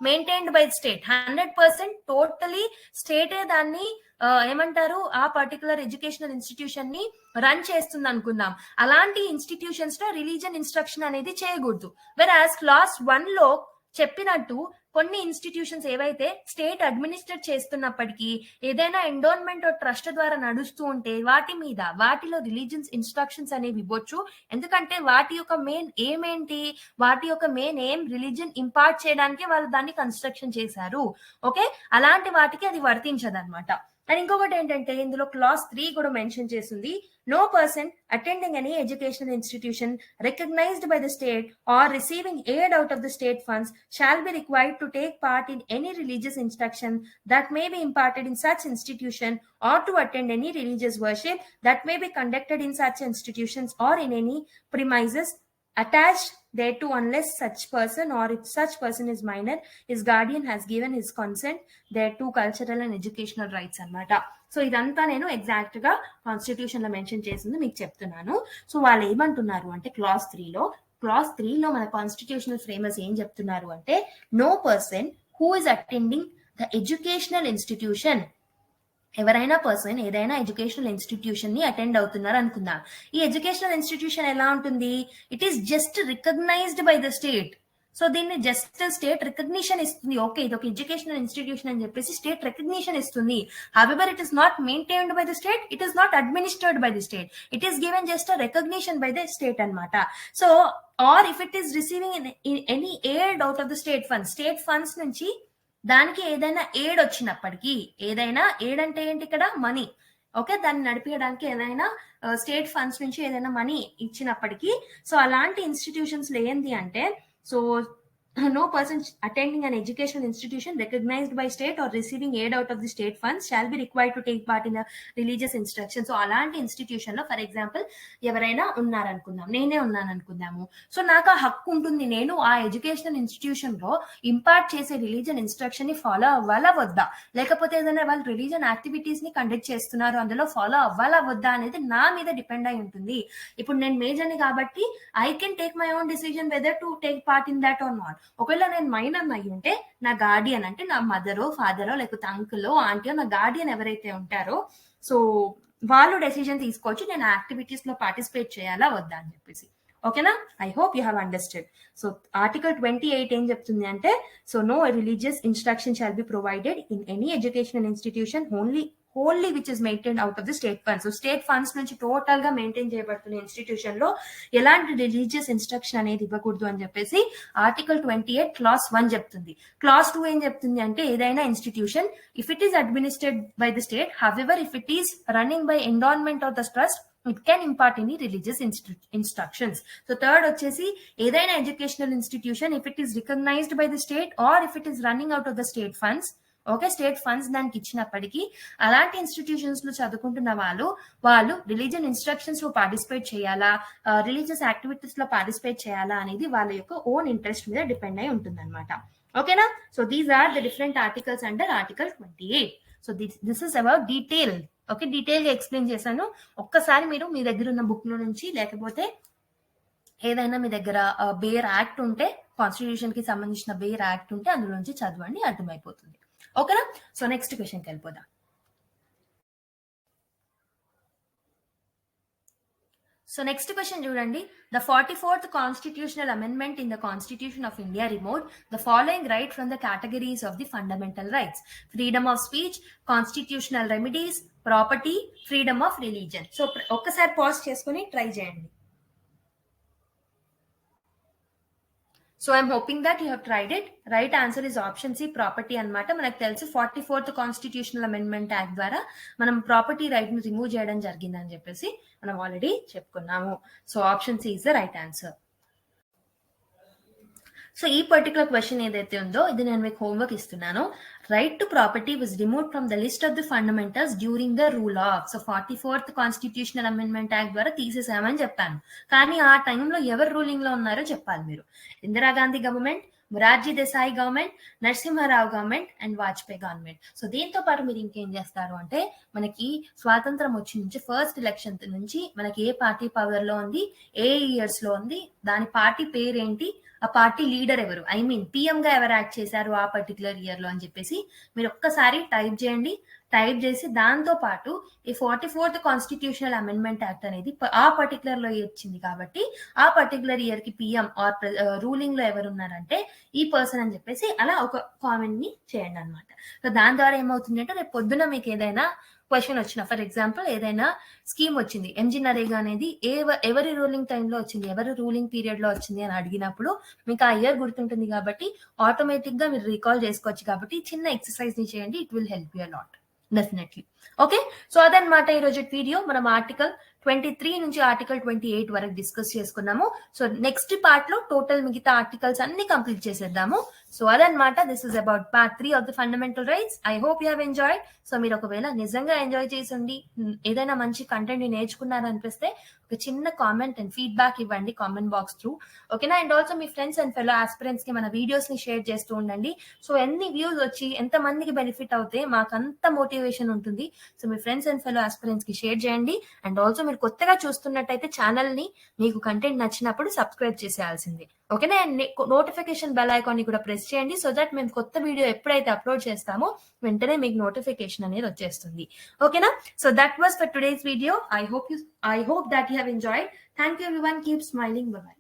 maintained by state 100% totally స్టేటే దాన్ని ఏమంటారు ఆ పర్టికులర్ ఎడ్యుకేషనల్ ఇన్స్టిట్యూషన్ ని రన్ చేస్తుంది అనుకుందాం. అలాంటి ఇన్స్టిట్యూషన్స్ లో రిలీజన్ ఇన్స్ట్రక్షన్ అనేది చేయకూడదు. వెరాజ్ క్లాస్ 1 లో చెప్పినట్టు కొన్ని ఇన్స్టిట్యూషన్స్ ఏవైతే స్టేట్ అడ్మినిస్ట్రేట్ చేస్తున్నప్పటికీ ఏదైనా ఎండోన్మెంట్ ట్రస్ట్ ద్వారా నడుస్తూ ఉంటే వాటిలో రిలీజియన్స్ ఇన్స్ట్రక్షన్స్ అనేవి ఇవ్వచ్చు. ఎందుకంటే వాటి యొక్క మెయిన్ ఎయిమ్ ఏంటి, వాటి యొక్క మెయిన్ ఎయిమ్ రిలీజియన్ ఇంపార్ట్ చేయడానికి వాళ్ళు దాన్ని కన్స్ట్రక్షన్ చేశారు. ఓకే, అలాంటి వాటికి అది వర్తించదన్నమాట. అండ్ ఇంకొకటి ఏంటంటే ఇందులో క్లాస్ 3 కూడా మెన్షన్ చేసింది, no person attending any educational institution recognized by the state or receiving aid out of the state funds shall be required to take part in any religious instruction that may be imparted in such institution or to attend any religious worship that may be conducted in such institutions or in any premises attached thereto unless such person or if such person is minor, his guardian has given his consent thereto cultural and educational rights అన్నమాట. So ఇదంతా నేను exact గా constitution లో mention చేసింది మీకు చెప్తున్నాను. So వాళ్ళు ఏమంటున్నారు అంటే క్లాస్ 3లో మన కాన్స్టిట్యూషనల్ ఫ్రేమర్స్ ఏం చెప్తున్నారు అంటే no person who is attending the educational institution, ఎవరైనా పర్సన్ ఏదైనా ఎడ్యుకేషనల్ ఇన్స్టిట్యూషన్ ని అటెండ్ అవుతున్నారు అనుకుందాం. ఈ ఎడ్యుకేషనల్ ఇన్స్టిట్యూషన్ ఎలా ఉంటుంది, it is just recognized by the state. So దీన్ని జస్ట్ స్టేట్ రికగ్నిషన్ ఇస్తుంది. ఓకే, ఇది ఒక ఎడ్యుకేషనల్ ఇన్స్టిట్యూషన్ అని చెప్పేసి స్టేట్ రికగ్నిషన్ ఇస్తుంది. However it is not maintained by the state, it is not administered by the state, it is given just recognition by the state అనమాట. So or if it is receiving any aid out of the state funds నుంచి దానికి ఏదైనా aid వచ్చినప్పటికీ, ఏదైనా aid అంటే ఏంటి ఇక్కడ money, okay, దాన్ని నడిపించడానికి ఏదైనా స్టేట్ ఫండ్స్ నుంచి ఏదైనా మనీ ఇచ్చినప్పటికీ సో అలాంటి ఇన్స్టిట్యూషన్స్ లో ఏంది అంటే so no person attending an educational institution recognized by state or receiving aid out of the state funds shall be required to take part in a religious instruction. So అలాంటి institution లో for example ఎవరైనా ఉన్నారనుకుందాం, నేనే ఉన్నాను అనుకుందాము. So నాకు ఆ హక్కు ఉంటుంది, నేను ఆ ఎడ్యుకేషనల్ ఇన్స్టిట్యూషన్ లో ఇంపార్ట్ చేసే రిలీజియన్ ఇన్స్ట్రక్షన్ ని ఫాలో అవ్వాలా వద్దా, లేకపోతే ఏదైనా వాళ్ళు రిలీజియన్ యాక్టివిటీస్ ని కండక్ట్ చేస్తున్నారు అందులో ఫాలో అవ్వాలా వద్దా అనేది నా మీద డిపెండ్ అయి ఉంటుంది. ఇప్పుడు నేను మేజర్ని కాబట్టి I can take my own decision whether to take part in that or not. ఒకవేళ నేను మైనర్ అయ్యి ఉంటే నా గార్డియన్ అంటే నా మదరో ఫాదరో లేకపోతే అంకులో ఆంటీయో నా గార్డియన్ ఎవరైతే ఉంటారో సో వాళ్ళు డెసిజన్ తీసుకోవచ్చు నేను యాక్టివిటీస్ లో పార్టిసిపేట్ చేయాలా వద్దా అని చెప్పేసి. ఓకేనా, I hope you have understood. So article 28 ఏం చెప్తుంది అంటే so no religious instruction shall be provided in any educational institution only which is maintain out of the state funds. So state funds నుంచి total గా maintain చేయబడుతున్న institution లో ఎలాంటి religious instruction అనేది ఇవ్వకూడదు అని చెప్పేసి ఆర్టికల్ 28 క్లాస్ 1 చెప్తుంది. క్లాస్ 2 ఏం చెప్తుంది అంటే ఏదైనా institution if it is administrated by the state however if it is running by endowment of the trust it can impart any religious instructions. So third వచ్చేసి ఏదైనా educational institution if it is recognized by the state or if it is running out of the state funds, okay, state funds దానికి ఇచ్చినప్పటికీ అలాంటి institutions లో చదువుకుంటున్న వాళ్ళు religion instructions లో participate చేయాలా, రిలీజియస్ యాక్టివిటీస్ లో పార్టిసిపేట్ చేయాలా అనేది వాళ్ళ యొక్క ఓన్ ఇంట్రెస్ట్ మీద డిపెండ్ అయి ఉంటుంది అనమాట. ఓకేనా, so these are the different articles under article 28. So this is about detail. Okay, detail గా ఎక్స్ప్లెయిన్ చేశాను. ఒక్కసారి మీరు మీ దగ్గర ఉన్న బుక్ లో నుంచి లేకపోతే ఏదైనా మీ దగ్గర బేర్ యాక్ట్ ఉంటే కాన్స్టిట్యూషన్ కి సంబంధించిన వేరే యాక్ట్ ఉంటే అందులోంచి చదవండి, అర్థమైపోతుంది. ఓకేనా? సో నెక్స్ట్ క్వశ్చన్కి వెళ్ళిపోదాం. So next question చూడండి. The 44th constitutional amendment in the Constitution of India removed the following right from the categories of the fundamental rights: freedom of speech, constitutional remedies, property, freedom of religion. So ఒక్కసారి pause చేసుకొని try చేయండి. So I'm hoping that you have tried it. Right answer is option C, property అనమాట. మనకు తెలుసు 44th constitutional amendment act ద్వారా మనం property right ని remove చేయడం జరిగిందని చెప్పేసి మనం ఆల్రెడీ చెప్పుకున్నాము. So option C is the right answer. So ఈ పర్టికులర్ క్వశ్చన్ ఏదైతే ఉందో ఇది నేను మీకు హోంవర్క్ ఇస్తున్నాను. Right to property was removed from the list of the fundamentals during the rule of. So 44th constitutional amendment act ద్వారా తీసేసామని చెప్పాను. కానీ ఆ టైంలో ఎవరు రూలింగ్ లో ఉన్నారో చెప్పాలి మీరు. Indira Gandhi government, Morarji Desai government, Narasimha Rao government and Vajpayee government. So దీంతో పాటు మీరు ఇంకేం చేస్తారు అంటే మనకి స్వాతంత్రం వచ్చి నుంచి ఫస్ట్ ఎలక్షన్ నుంచి మనకి ఏ పార్టీ పవర్ లో ఉంది, ఏ ఇయర్స్ లో ఉంది, దాని పార్టీ పేరేంటి, ఆ పార్టీ లీడర్ ఎవరు, ఐ మీన్ పిఎం గా ఎవరు యాక్ట్ చేశారు ఆ పర్టికులర్ ఇయర్ లో అని చెప్పేసి మీరు ఒక్కసారి టైప్ చేయండి. టైప్ చేసి దాంతో పాటు ఈ 44th కాన్స్టిట్యూషనల్ అమెండ్మెంట్ యాక్ట్ అనేది ఆ పర్టికులర్ లో వచ్చింది కాబట్టి ఆ పర్టికులర్ ఇయర్ కి పిఎం ఆర్ రూలింగ్ లో ఎవరు ఉన్నారంటే ఈ పర్సన్ అని చెప్పేసి అలా ఒక కామెంట్ ని చేయండి అనమాట. సో దాని ద్వారా ఏమవుతుంది అంటే రేపు పొద్దున మీకు ఏదైనా క్వశ్చన్ వచ్చిన, ఫర్ ఎగ్జాంపుల్ ఏదైనా స్కీమ్ వచ్చింది, ఎంజీ నరేగా అనేది ఎవరి రూలింగ్ టైంలో వచ్చింది, ఎవరి రూలింగ్ పీరియడ్ లో వచ్చింది అని అడిగినప్పుడు మీకు ఆ ఇయర్ గుర్తుంటుంది కాబట్టి ఆటోమేటిక్ గా మీరు రీకాల్ చేసుకోవచ్చు. కాబట్టి చిన్న ఎక్సర్సైజ్ ని చేయండి, it will help you a lot definitely. Okay, so అదనమాట ఈరోజు వీడియో. మనం ఆర్టికల్ 23 నుంచి ఆర్టికల్ 28 వరకు డిస్కస్ చేసుకున్నాము. సో నెక్స్ట్ పార్ట్ లో టోటల్ మిగతా ఆర్టికల్స్ అన్ని కంప్లీట్ చేసేద్దాము. సో అదనమాట, this is about part 3 of the fundamental rights. I hope you have enjoyed. So మీరు ఒకవేళ నిజంగా ఎంజాయ్ చేసిండి, ఏదైనా మంచి కంటెంట్ నేర్చుకున్నారనిపిస్తే ఒక చిన్న కామెంట్ అండ్ ఫీడ్బ్యాక్ ఇవ్వండి కామెంట్ బాక్స్ త్రూ. ఓకేనా? And also me friends and fellow aspirants కి మన వీడియోస్ ని షేర్ చేస్తూ ఉండండి. సో ఎన్ని వ్యూస్ వచ్చి ఎంత మందికి బెనిఫిట్ అవుతే మాకు అంత మోటివేషన్ ఉంటుంది. So me friends and fellow aspirants కి షేర్ చేయండి. అండ్ ఆల్సో మీరు కొత్తగా చూస్తున్నట్టయితే ఛానల్ ని మీకు కంటెంట్ నచ్చినప్పుడు సబ్స్క్రైబ్ చేసేయాల్సింది. ఓకేనా? అండ్ నోటిఫికేషన్ బెల్ ఐకాన్ ని కూడా ప్రెస్ చేయండి. సో దట్ మేము కొత్త వీడియో ఎప్పుడైతే అప్లోడ్ చేస్తామో వెంటనే మీకు నోటిఫికేషన్ అనేది వచ్చేస్తుంది. ఓకేనా? So that was for today's video. I hope that you have enjoyed. Thank you everyone. Keep smiling. Bye bye.